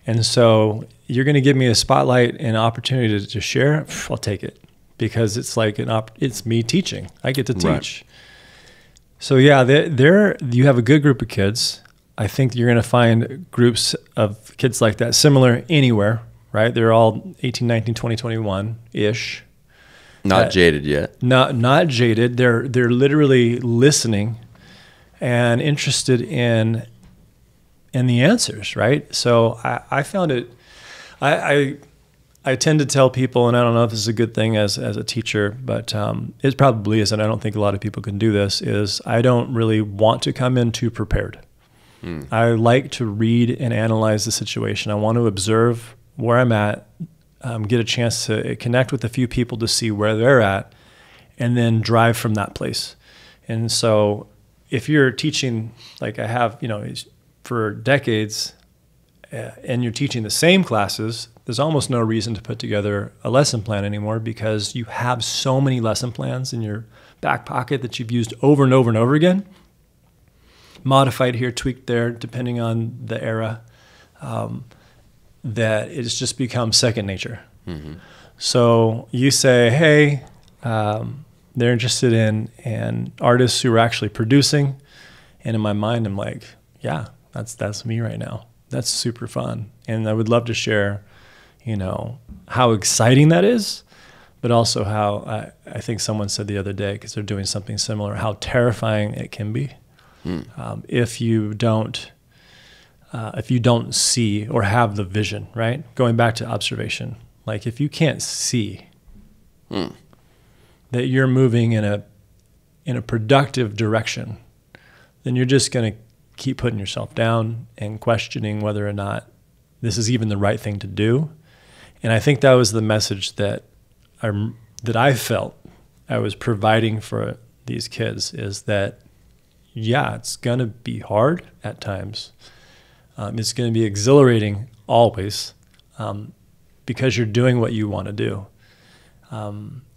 And so you're going to give me a spotlight and opportunity to share, I'll take it, because it's like it's me teaching. I get to teach. Right. So yeah, you have a good group of kids. I think you're going to find groups of kids like that similar anywhere, right? They're all 18, 19, 20, 21-ish. Not jaded yet. Not jaded. They're literally listening and interested in the answers, right? So I found it, I tend to tell people, and I don't know if this is a good thing as a teacher, but it probably is, and I don't think a lot of people can do this, is I don't really want to come in too prepared. I like to read and analyze the situation. I want to observe where I'm at, get a chance to connect with a few people to see where they're at, and then drive from that place. And so if you're teaching, like I have, for decades, and you're teaching the same classes, there's almost no reason to put together a lesson plan anymore, because you have so many lesson plans in your back pocket that you've used over and over and over again, modified here, tweaked there, depending on the era, that it's just become second nature. Mm-hmm. So you say, hey, they're interested in artists who are actually producing, and in my mind, I'm like, yeah, that's me right now. That's super fun. And I would love to share, how exciting that is, but also how I think someone said the other day, because they're doing something similar, how terrifying it can be if you don't see or have the vision, right? Going back to observation, like if you can't see that you're moving in a productive direction, then you're just going to keep putting yourself down and questioning whether or not this is even the right thing to do. And I think that was the message that I felt I was providing for these kids, is that, yeah, it's going to be hard at times. It's going to be exhilarating always, because you're doing what you want to do.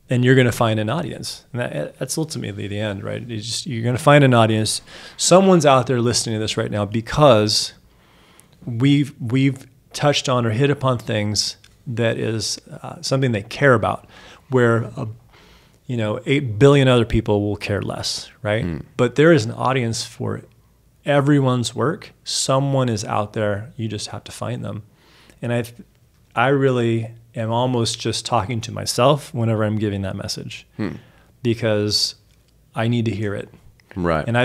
And you're going to find an audience. And that's ultimately the end, right? You're going to find an audience. Someone's out there listening to this right now because we've touched on or hit upon things that is something they care about, where 8 billion other people will care less, right? But there is an audience for everyone's work. Someone is out there. You just have to find them. And I really am almost just talking to myself whenever I'm giving that message, because I need to hear it. Right. And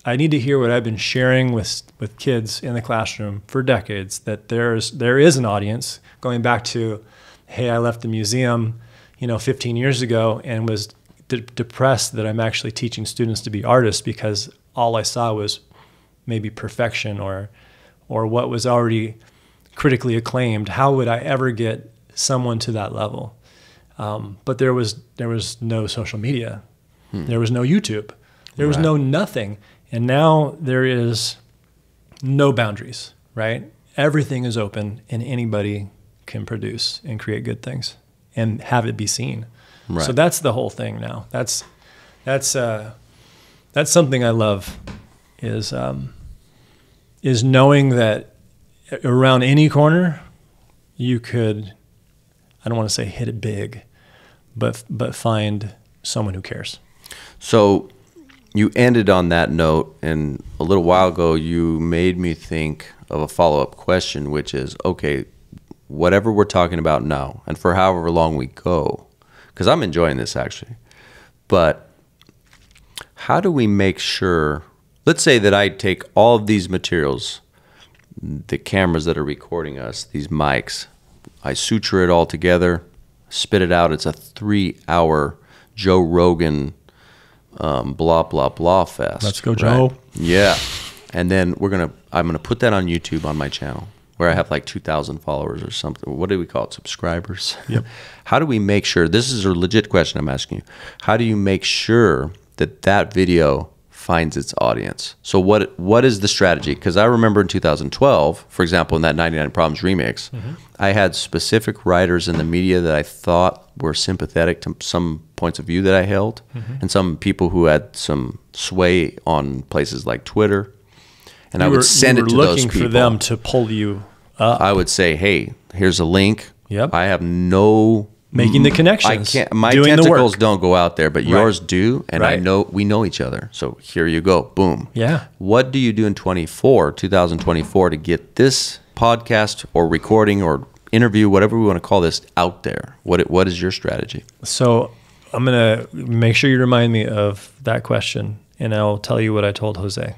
I need to hear what I've been sharing with kids in the classroom for decades, that there is an audience. Going back to, hey, I left the museum, 15 years ago and was depressed that I'm actually teaching students to be artists, because all I saw was maybe perfection or what was already critically acclaimed. How would I ever get someone to that level? But there was no social media. There was no YouTube. There was no nothing. And now there is no boundaries, right? Everything is open, and anybody can produce and create good things and have it be seen. Right. So that's the whole thing now. That's something I love, is knowing that around any corner you could, I don't want to say hit it big, but find someone who cares. So you ended on that note, and a little while ago you made me think of a follow-up question, which is, okay, whatever we're talking about now, and for however long we go, because I'm enjoying this actually, but how do we make sure, let's say that I take all of these materials, the cameras that are recording us, these mics, I suture it all together, spit it out. It's a 3-hour Joe Rogan blah blah blah fest. Let's go, Joe. Right? Yeah. And then I'm gonna put that on YouTube on my channel, where I have like 2,000 followers or something. What do we call it? Subscribers. Yep. How do we make sure? This is a legit question I'm asking you. How do you make sure that video finds its audience? So what is the strategy? Because I remember in 2012, for example, in that 99 Problems remix, I had specific writers in the media that I thought were sympathetic to some points of view that I held, and some people who had some sway on places like Twitter. And I would send it to those people. Looking for them to pull you up. I would say, hey, here's a link. Yep. I have no... Making the connections. I can't. My doing tentacles don't go out there, but yours do, and Right. I know we know each other. So here you go. Boom. Yeah. What do you do in 2024, to get this podcast or recording or interview, whatever we want to call this, out there? What is your strategy? So I'm going to make sure you remind me of that question, and I'll tell you what I told Jose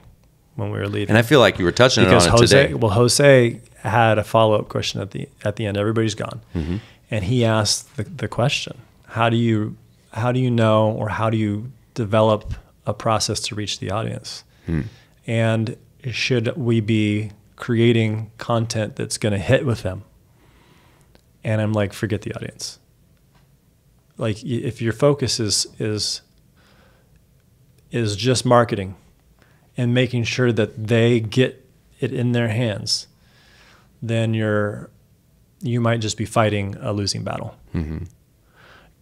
when we were leaving. And I feel like you were touching because on it today. Well, Jose had a follow-up question at the end. Everybody's gone. Mm-hmm. And he asked the question, how do you know, or how do you develop a process to reach the audience? And should we be creating content that's going to hit with them? And I'm like, forget the audience. Like, if your focus is just marketing and making sure that they get it in their hands, then you might just be fighting a losing battle.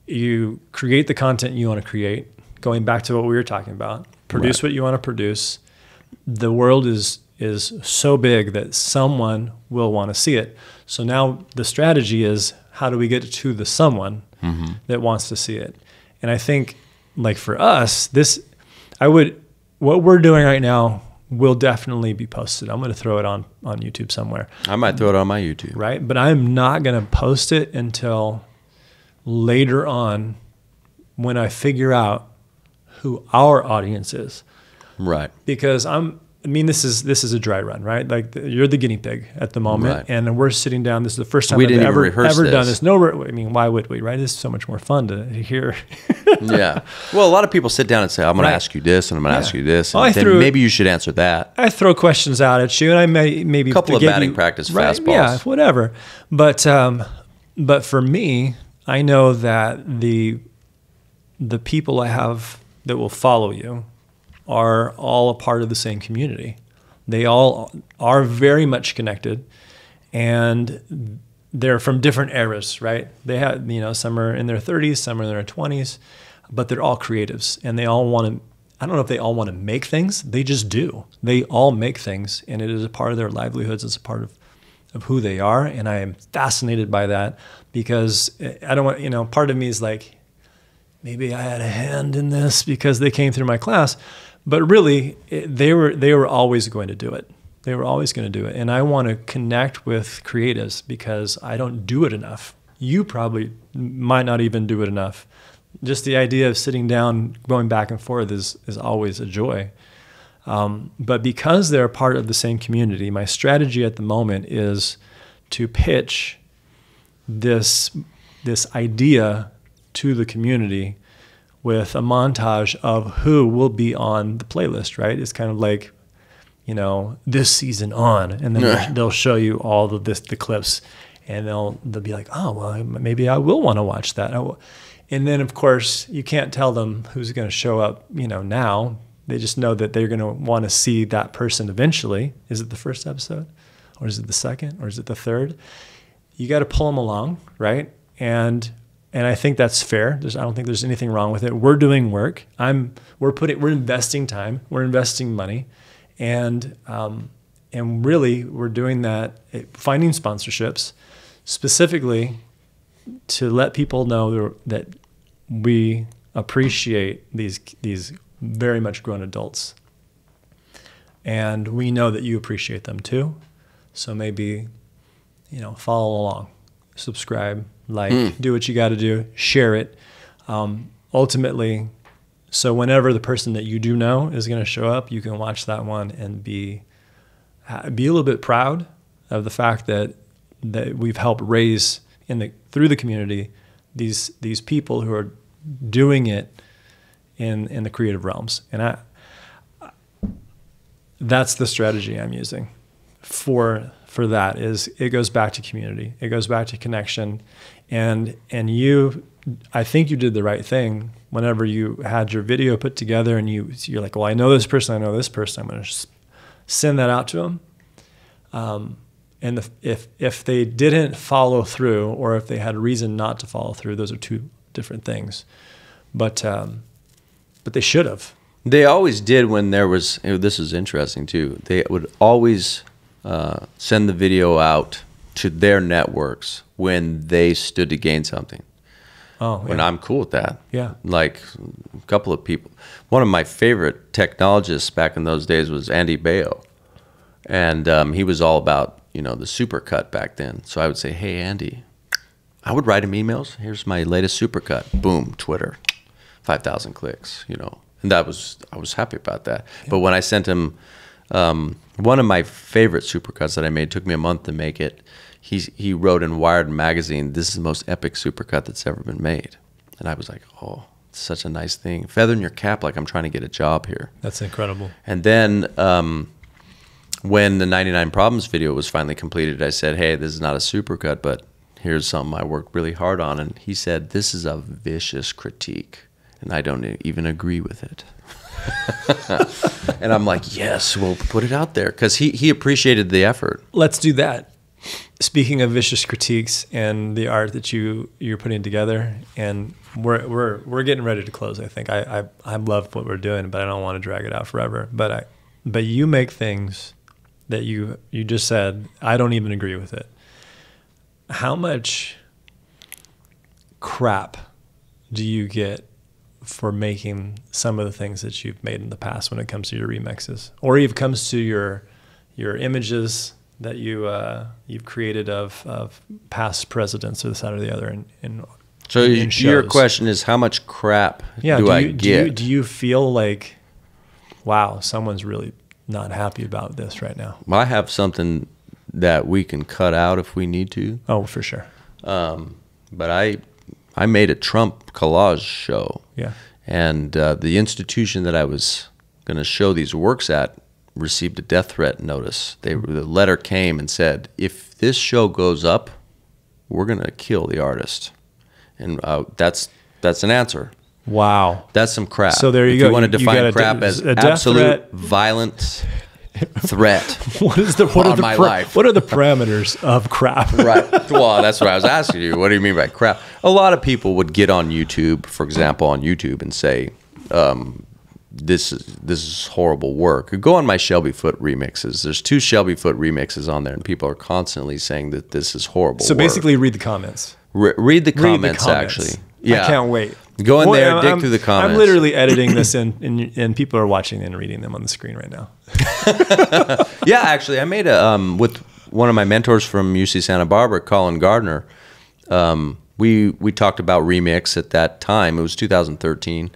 You create the content you want to create, going back to what we were talking about, produce what you want to produce. The world is so big that someone will want to see it. So now the strategy is, how do we get to the someone that wants to see it? And I think, like, for us, what we're doing right now will definitely be posted. I'm going to throw it on YouTube somewhere. I might throw it on my YouTube. Right? But I'm not going to post it until later on, when I figure out who our audience is. Right. Because this is a dry run, right? Like, you're the guinea pig at the moment, Right. and we're sitting down. This is the first time We I've didn't even ever rehearse done this. this. Why would we, right? This is so much more fun to hear. Yeah. Well, a lot of people sit down and say, I'm going Right. to ask you this, and I'm going to ask you this, and Well, then maybe you should answer that. I throw questions out at you, and I maybe A couple of batting practice fastballs. Yeah, whatever. But for me, I know that the people I have that will follow you are all a part of the same community. They all are very much connected, and they're from different eras, right? They have, some are in their 30s, some are in their 20s, but they're all creatives, and they all want to, I don't know if they all want to make things, they just do. They all make things, and it is a part of their livelihoods. It's a part of who they are, and I am fascinated by that, because I don't want, part of me is like, maybe I had a hand in this because they came through my class, but really they were always going to do it. They were always going to do it. And I want to connect with creatives because I don't do it enough. You probably might not even do it enough. Just the idea of sitting down, going back and forth is always a joy. But because they're part of the same community, my strategy at the moment is to pitch this idea to the community with a montage of who will be on the playlist, right? It's kind of like, this season on, and then they'll show you all the clips, and they'll be like, oh, well, maybe I will want to watch that. And then, of course, you can't tell them who's going to show up, now. They just know that they're going to want to see that person eventually. Is it the first episode, or is it the second, or is it the third? You got to pull them along, right? And I think that's fair. I don't think there's anything wrong with it. We're doing work. We're investing time. We're investing money, and really we're doing that, finding sponsorships specifically to let people know that we appreciate these very much grown adults, and we know that you appreciate them too. So maybe follow along, subscribe, do what you got to do, share it. Ultimately, so whenever the person that you do know is going to show up, you can watch that one and be a little bit proud of the fact that that we've helped raise through the community these people who are doing it in the creative realms. And that's the strategy I'm using for that. Is it goes back to community. It goes back to connection. And I think you did the right thing whenever you had your video put together and you're like, well, I know this person, I'm going to send that out to them. And if they didn't follow through, or if they had reason not to follow through, those are two different things. But they should have. They always did when there was, this is interesting too, they would always send the video out to their networks when they stood to gain something. Oh, yeah. And I'm cool with that. Yeah. Like a couple of people. One of my favorite technologists back in those days was Andy Baio. And he was all about, the supercut back then. So I would say, hey, Andy, I would write him emails. Here's my latest supercut. Boom, Twitter, 5,000 clicks, And I was happy about that. Yeah. But when I sent him one of my favorite supercuts that I made, took me a month to make it. He wrote in Wired magazine, "This is the most epic supercut that's ever been made." And I was like, oh, it's such a nice thing. Feather in your cap, like I'm trying to get a job here. That's incredible. And then when the 99 Problems video was finally completed, I said, hey, this is not a supercut, but here's something I worked really hard on. And he said, this is a vicious critique, and I don't even agree with it. And I'm like, yes, we'll put it out there, because he appreciated the effort. Let's do that. Speaking of vicious critiques and the art that you're putting together, and we're getting ready to close. I think I love what we're doing, but I don't want to drag it out forever. But you make things that you just said, I don't even agree with it. How much crap do you get for making some of the things that you've made in the past when it comes to your remixes, or even comes to your images that you've created of past presidents or this, that, or the other in your question is, how much crap do I get? Do you feel like, wow, someone's really not happy about this right now? Well, I have something that we can cut out if we need to. Oh, for sure. But I made a Trump collage show. Yeah. And the institution that I was going to show these works at received a death threat notice. The letter came and said, if this show goes up, we're going to kill the artist. And that's an answer. Wow. That's some crap. So there you go. If you want to define crap as absolute violent threat what are the parameters of crap? Right. Well, that's what I was asking you. What do you mean by crap? A lot of people would get on YouTube, for example, and say, this is horrible work. Go on my Shelby Foote remixes. There's 2 Shelby Foote remixes on there, and people are constantly saying that this is horrible work. So basically, read the comments. Read the comments, actually. Yeah. I can't wait. Go in there, dig through the comments. I'm literally editing this, and people are watching and reading them on the screen right now. Yeah, actually, I made with one of my mentors from UC Santa Barbara, Colin Gardner. We talked about remix at that time. It was 2013.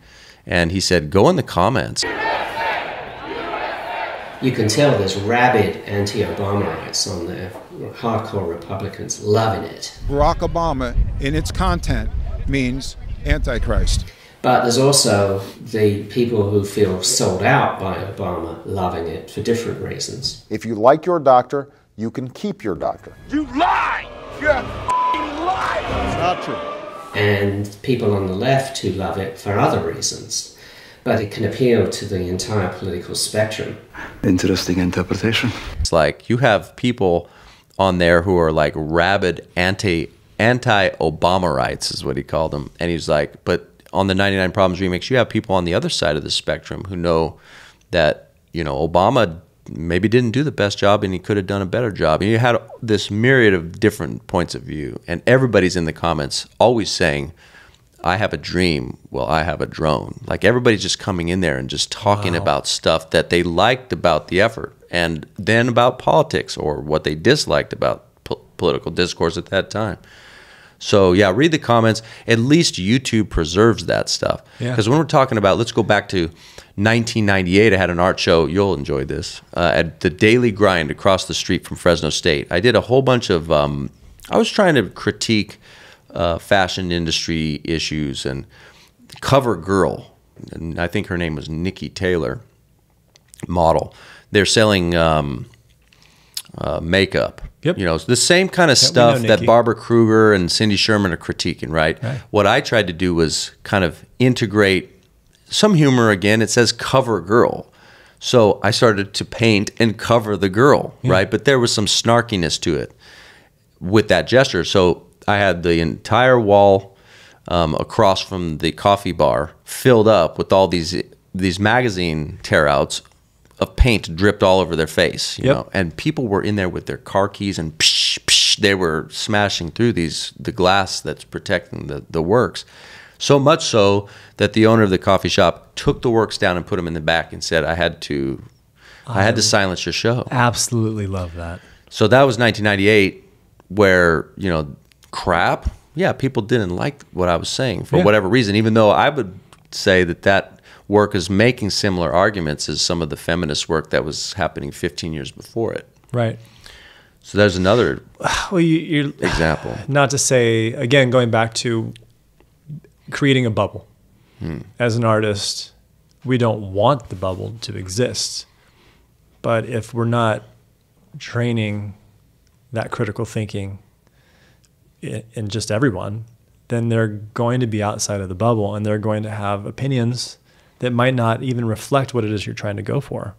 And he said, go in the comments. You can tell there's rabid anti-Obamaites on there, hardcore Republicans loving it. Barack Obama, in its content, means Antichrist. But there's also the people who feel sold out by Obama loving it for different reasons. If you like your doctor, you can keep your doctor. You lie! You're a f***ing liar! It's not true. And people on the left who love it for other reasons. But it can appeal to the entire political spectrum. Interesting interpretation. It's like you have people on there who are like rabid anti-Obamaites is what he called them. And he's like, but on the 99 Problems remix, you have people on the other side of the spectrum who know that, Obama maybe didn't do the best job and he could have done a better job. And you had this myriad of different points of view, and everybody's in the comments always saying, I have a dream, well, I have a drone. Like everybody's just coming in there and just talking about stuff that they liked about the effort, and then about politics or what they disliked about political discourse at that time. So yeah, read the comments. At least YouTube preserves that stuff. Because when we're talking about, let's go back to 1998, I had an art show, you'll enjoy this, at the Daily Grind across the street from Fresno State. I did a whole bunch of, I was trying to critique fashion industry issues, and Cover Girl, and I think her name was Nikki Taylor, model. They're selling makeup. Yep. You know, the same kind of stuff that Barbara Kruger and Cindy Sherman are critiquing, right? What I tried to do was kind of integrate some humor again. It says Cover Girl. So I started to paint and cover the girl, right? But there was some snarkiness to it with that gesture. So I had the entire wall across from the coffee bar filled up with all these magazine tear-outs of paint dripped all over their face, you know, and people were in there with their car keys and psh, psh, they were smashing through the glass that's protecting the works. So much so that the owner of the coffee shop took the works down and put them in the back and said, I had to silence your show. Absolutely love that. So that was 1998, where, you know, crap. Yeah, people didn't like what I was saying for whatever reason, even though I would say that work is making similar arguments as some of the feminist work that was happening 15 years before it. Right. So there's another you're, example. Not to say, again, going back to creating a bubble. As an artist, we don't want the bubble to exist. But if we're not training that critical thinking in just everyone, then they're going to be outside of the bubble, and they're going to have opinions that might not even reflect what it is you're trying to go for.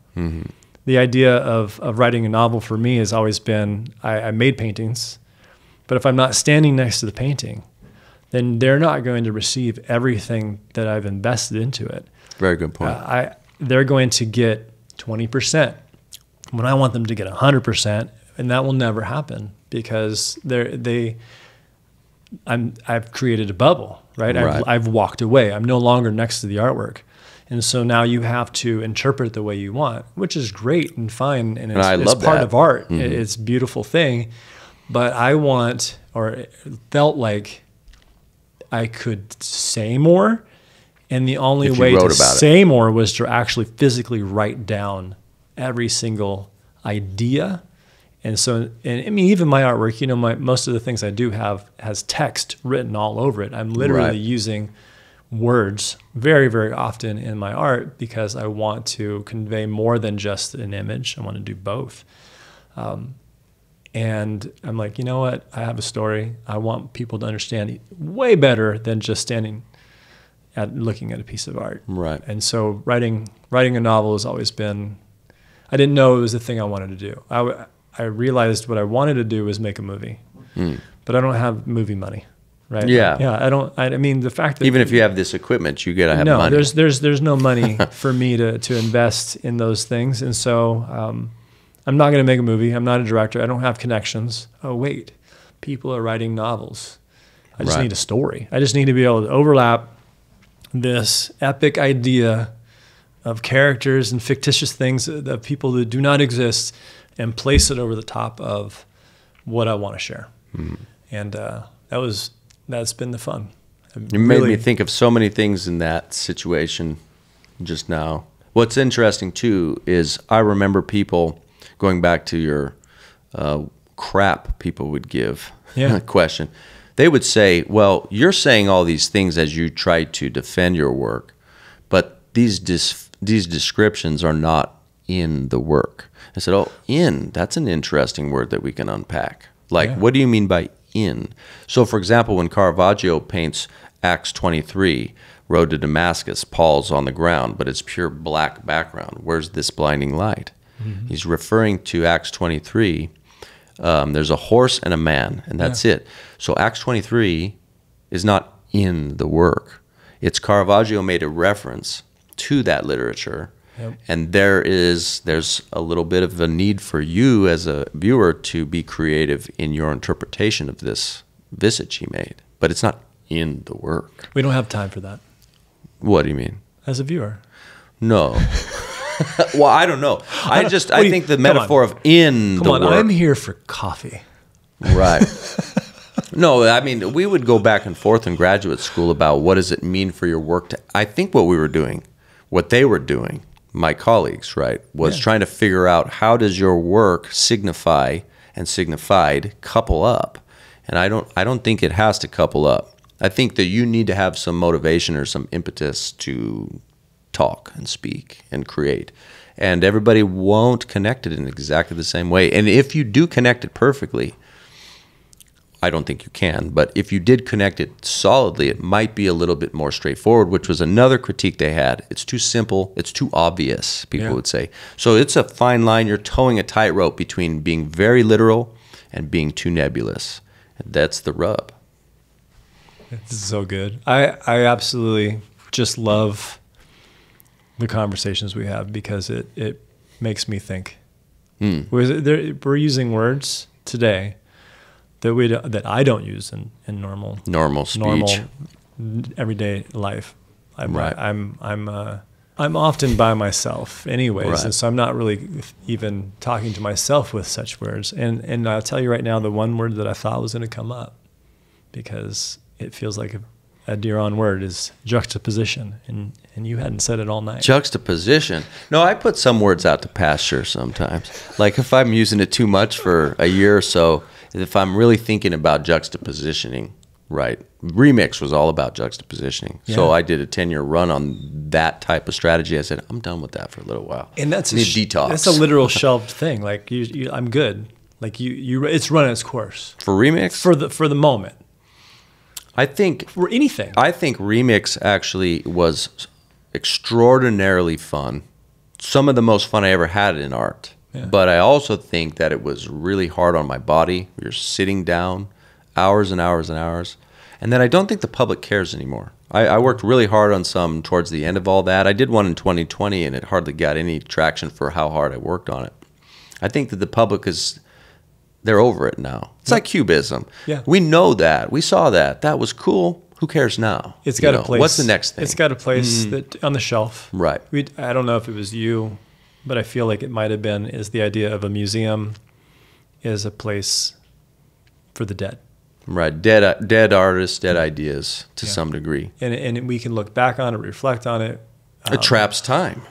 The idea of writing a novel for me has always been, I made paintings, but if I'm not standing next to the painting, then they're not going to receive everything that I've invested into it. Very good point. They're going to get 20% when I want them to get 100%, and that will never happen because I've created a bubble, right? I've walked away. I'm no longer next to the artwork. And so now you have to interpret the way you want, which is great and fine. And it's part of art. It's a beautiful thing. But I want, or it felt like I could say more. And the only way to say more was to actually physically write down every single idea. And so, and I mean, even my artwork, you know, most of the things I do has text written all over it. I'm literally using words very, very often in my art because I want to convey more than just an image. I want to do both. And I'm like, you know what? I have a story. I want people to understand it way better than just standing looking at a piece of art. Right. And so writing a novel has always been, I didn't know it was the thing I wanted to do. I realized what I wanted to do was make a movie, but I don't have movie money, right? Yeah. I mean, the fact that even if you have this equipment, you gotta have money. No, there's no money for me to invest in those things, and so I'm not going to make a movie. I'm not a director. I don't have connections. Oh wait, people are writing novels. I just need a story. I just need to be able to overlap this epic idea of characters and fictitious things of people that do not exist, and place it over the top of what I want to share. And that's been the fun. You made me think of so many things in that situation just now. What's interesting too is I remember people, going back to your crap people would give question, they would say, well, you're saying all these things as you try to defend your work, but these descriptions are not in the work. I said, oh, that's an interesting word that we can unpack. Like, what do you mean by in? So, for example, when Caravaggio paints Acts 23, Road to Damascus, Paul's on the ground, but it's pure black background. Where's this blinding light? He's referring to Acts 23. There's a horse and a man, and that's it. So Acts 23 is not in the work. It's Caravaggio made a reference to that literature. And there's a little bit of a need for you as a viewer to be creative in your interpretation of this visage he made. But it's not in the work. We don't have time for that. What do you mean? As a viewer. No. Well, I don't know. I think the metaphor of in the work. I'm here for coffee. Right. No, I mean, we would go back and forth in graduate school about what does it mean for your work to, I think what we were doing, what they were doing, my colleagues, right, was trying to figure out how does your work signify and signified couple up. And I don't think it has to couple up. I think that you need to have some motivation or some impetus to talk and speak and create. And everybody won't connect it in exactly the same way. And if you do connect it perfectly, I don't think you can, but if you did connect it solidly, it might be a little bit more straightforward, which was another critique they had. It's too simple. It's too obvious, people would say. So it's a fine line. You're towing a tightrope between being very literal and being too nebulous. And that's the rub. It's so good. I absolutely just love the conversations we have because it makes me think. We're using words today that I don't use in normal speech, everyday life. Right. I'm often by myself anyways, Right. and so I'm not really even talking to myself with such words. And I'll tell you right now, the one word that I thought was going to come up, because it feels like a Diran word, is juxtaposition, and you hadn't said it all night. Juxtaposition. No, I put some words out to pasture sometimes. Like if I'm using it too much for a year or so, if I'm really thinking about juxtapositioning, right? Remix was all about juxtapositioning. Yeah. So I did a 10-year run on that type of strategy. I said, I'm done with that for a little while. And that's I need detox. That's a literal shelved thing. Like I'm good. Like it's run its course For remix? for the moment. I think For anything. I think remix actually was extraordinarily fun. Some of the most fun I ever had in art. Yeah. But I also think that it was really hard on my body. You're sitting down hours and hours and hours. And then I don't think the public cares anymore. I worked really hard on some towards the end of all that. I did one in 2020, and it hardly got any traction for how hard I worked on it. I think that the public they're over it now. It's like Cubism. Yeah. We know that. We saw that. That was cool. Who cares now? It's got a place. What's the next thing? It's got a place that on the shelf. Right. I don't know if it was you, but I feel like it might have been, is the idea of a museum is a place for the dead. Right. Dead artists, dead ideas to some degree. And we can look back on it, reflect on it. It traps time.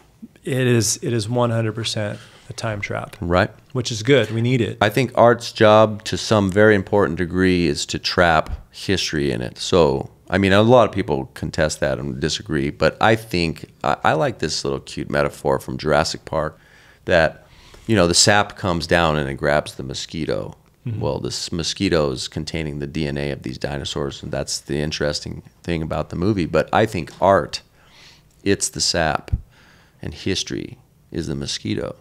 It is 100% a time trap. Right. Which is good. We need it. I think art's job to some very important degree is to trap history in it. So, I mean, a lot of people contest that and disagree, but I think I like this little cute metaphor from Jurassic Park that, the sap comes down and it grabs the mosquito. Mm-hmm. Well, this mosquito is containing the DNA of these dinosaurs, and that's the interesting thing about the movie. But I think art, it's the sap, and history is the mosquito.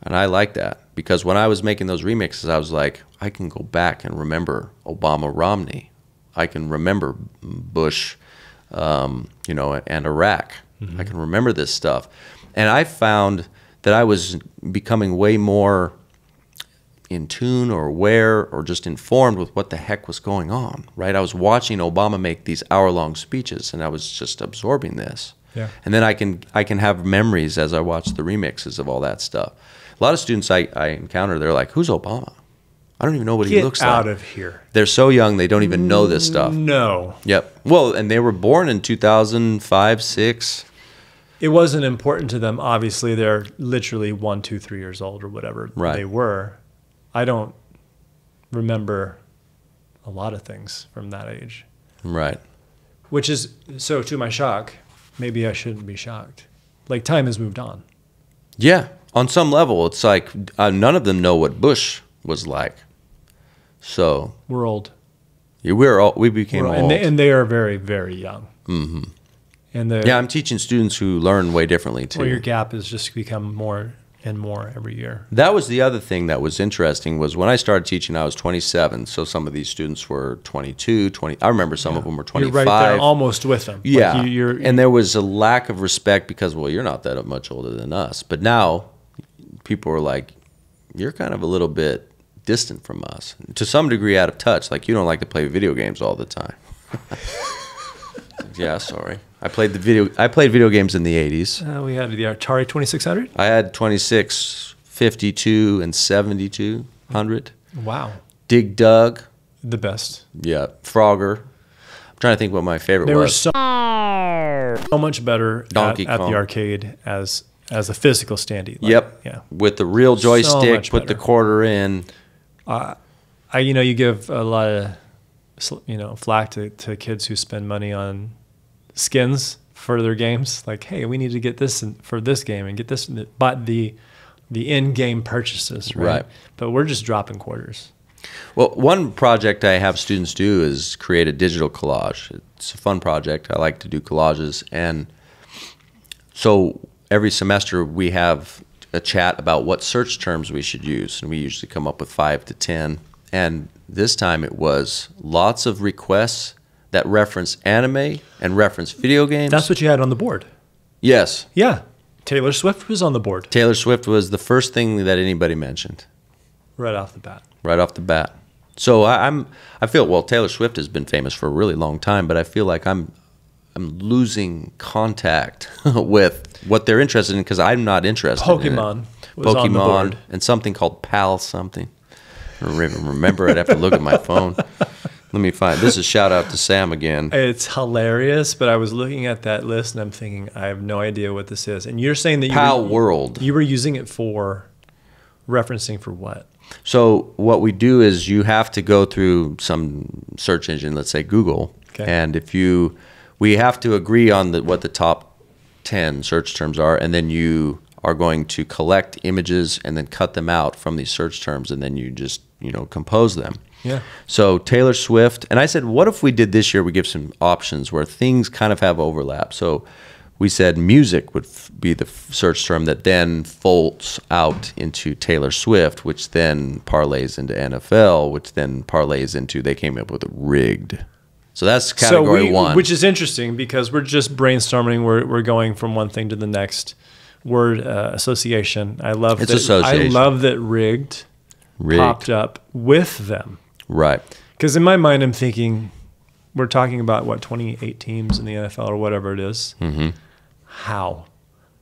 And I like that, because when I was making those remixes, I was like, I can go back and remember Obama Romney. I can remember Bush, and Iraq. Mm-hmm. I can remember this stuff. And I found that I was becoming way more in tune or aware or just informed with what the heck was going on, right? I was watching Obama make these hour-long speeches, and I was just absorbing this. Yeah. And then I can have memories as I watch the remixes of all that stuff. A lot of students I encounter, they're like, who's Obama? I don't even know what he looks like. Get out of here. They're so young, they don't even know this stuff. No. Yep. Well, and they were born in 2005, 6. It wasn't important to them. Obviously, they're literally 1, 2, 3 years old or whatever Right. they were. I don't remember a lot of things from that age. Right. Which is, so to my shock, maybe I shouldn't be shocked. Like, time has moved on. Yeah. On some level, it's like none of them know what Bush was like. So We're old. yeah, we became old. And they are very, very young. Mm-hmm. And Yeah, I'm teaching students who learn way differently too. Well, your gap has just become more and more every year. That was the other thing that was interesting, was when I started teaching, I was 27. So some of these students were 22, 20. I remember some of them were 25. You're right there almost with them. Yeah. Like you're and there was a lack of respect because, well, you're not that much older than us. But now people were like, you're kind of a little bit distant from us. To some degree out of touch. Like, you don't like to play video games all the time. Yeah, sorry. I played video games in the 80s. we had the Atari 2600. I had 26, 52, and 7200. Wow. Dig Dug. The best. Yeah, Frogger. I'm trying to think what my favorite They were was. so much better at Donkey the Kong. arcade as a physical standee. Like, Yep. Yeah. With the real joystick, much put the better. quarter in. You give a lot of, flack to kids who spend money on skins for their games. Like, hey, we need to get this for this game and get this, but the in-game purchases, right? Right. But we're just dropping quarters. Well, one project I have students do is create a digital collage. It's a fun project. I like to do collages. And so every semester we have a chat about what search terms we should use. And we usually come up with 5 to 10. And this time it was lots of requests that reference anime and reference video games. That's what you had on the board. Yes. Yeah. Taylor Swift was on the board Taylor Swift was the first thing that anybody mentioned. right off the bat. Right off the bat. So I feel, well, Taylor Swift has been famous for a really long time, but I feel like I'm losing contact with what they're interested in because I'm not interested in Pokemon it. was on the board. And something called Pal something. I don't even remember. I'd have to look at my phone. Let me find. This is shout out to Sam again. It's hilarious, but I was looking at that list and I'm thinking, I have no idea what this is. And you're saying that Pal World. You were using it for referencing for what? So what we do is you have to go through some search engine, let's say Google, Okay. and we have to agree on what the top 10 search terms are, and then you are going to collect images and then cut them out from these search terms, and then you just compose them. Yeah. So Taylor Swift, and I said, what if we did this year? We give some options where things kind of have overlap. So we said music would be the search term that then folds out into Taylor Swift, which then parlays into NFL, which then parlays into, they came up with a rigged. So that's category one. Which is interesting because we're just brainstorming. We're going from one thing to the next. Word association. I love It's that. association. I love that rigged popped up with them. Right. Because in my mind, I'm thinking we're talking about 28 teams in the NFL or whatever it is. Mm-hmm. How?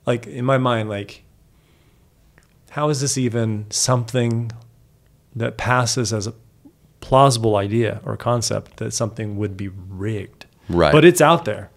Like in my mind, how is this even something that passes as a plausible idea or concept that something would be rigged? Right. But it's out there.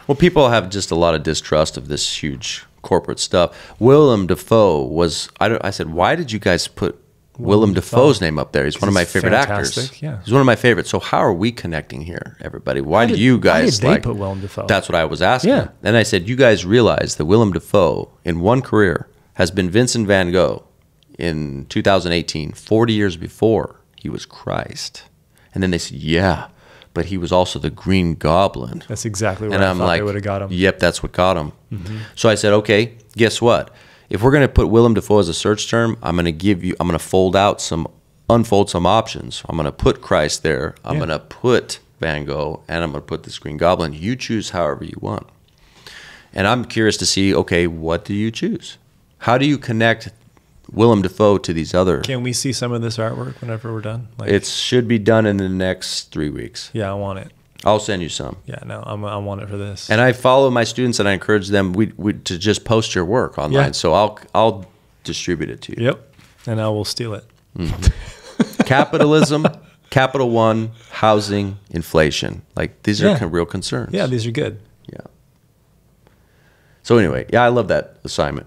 Well, people have just a lot of distrust of this huge corporate stuff. Willem Dafoe was, I said, why did you guys put Willem Dafoe's name up there? He's one of my favorite actors. Yeah. He's one of my favorites. So how are we connecting here, everybody? Why do you guys why did they put Willem Dafoe? That's what I was asking. Yeah. And I said, you guys realize that Willem Dafoe in one career has been Vincent van Gogh in 2018, 40 years before he was Christ. And then they said, yeah, but he was also the Green Goblin. That's exactly what And I I'm thought like, they would have got him. Yep, that's what got him. Mm-hmm. So I said, okay, guess what? If we're going to put Willem Dafoe as a search term, I'm going to unfold some options. I'm going to put Christ there. I'm going to put Van Gogh, and I'm going to put this Green Goblin. You choose however you want. And I'm curious to see, okay, what do you choose? How do you connect Willem Dafoe to these other? Can we see some of this artwork whenever we're done? It should be done in the next 3 weeks. Yeah, I want it. I'll send you some. Yeah, no, I want it for this. And I follow my students and I encourage them to just post your work online. Yeah. So I'll distribute it to you. Yep, and I will steal it. Capitalism, Capital One, housing, inflation. Like these are real concerns. Yeah, these are good. Yeah. So anyway, I love that assignment.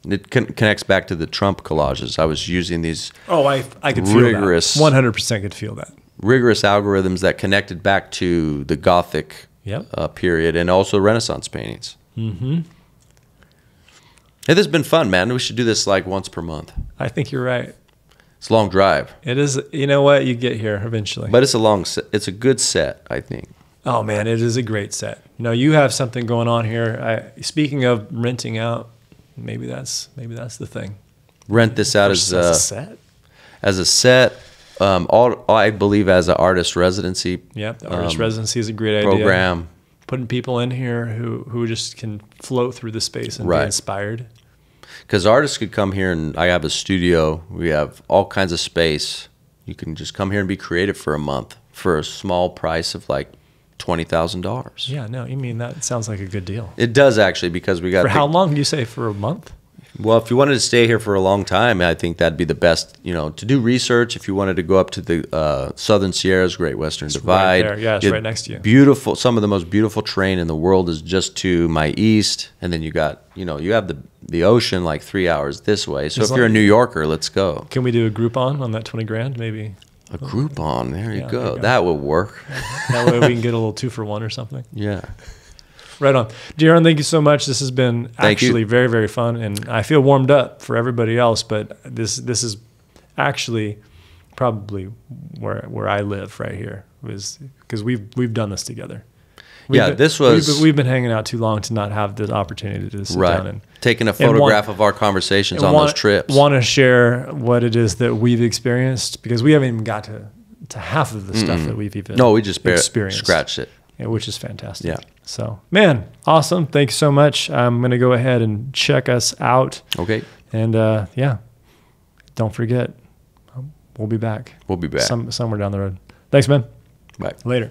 It connects back to the Trump collages. I was using these I could feel rigorous, that. 100% could feel that. Rigorous algorithms that connected back to the Gothic period and also Renaissance paintings. Mm-hmm. Hey, this has been fun, man. We should do this once per month. I think you're right. It's a long drive. It is. You know what? You get here eventually. But it's a good set, I think. Oh man, it is a great set. No, you have something going on here. Speaking of renting out, maybe that's the thing. Rent this out as a set. As a set. I believe as an artist residency. Yep, the artist residency is a great program. idea. Putting people in here who just can float through the space and be inspired. Because artists could come here, and I have a studio. We have all kinds of space. You can just come here and be creative for a month for a small price of $20,000. Yeah, no, you mean that sounds like a good deal. It does actually, because we got how long do you say? For a month? Well, if you wanted to stay here for a long time, I think that'd be the best, to do research. If you wanted to go up to the Southern Sierras, Great Western Divide. Right there. Yeah, it's right next to you. Beautiful. Some of the most beautiful terrain in the world is just to my east. And then you got, you have the ocean like 3 hours this way. So if you're a New Yorker, let's go. Can we do a Groupon on that 20 grand maybe? A Groupon. There you Yeah, go. there you go. That would work. That way we can get a little 2-for-1 or something. Yeah. Right on. Diran, thank you so much. This has been actually very, very fun. And I feel warmed up for everybody else, but this is actually probably where I live right here, was because we've done this together. We've been hanging out too long to not have the opportunity to sit down and taking a photograph of our conversations on those trips. Want to share what it is that we've experienced, because we haven't even got to half of the stuff that we've even we just experienced. Scratched it. Yeah, which is fantastic. Yeah. So, man, awesome. Thanks so much. I'm going to go ahead and check us out. Okay. And, don't forget, we'll be back. We'll be back. Somewhere down the road. Thanks, man. Bye. Later.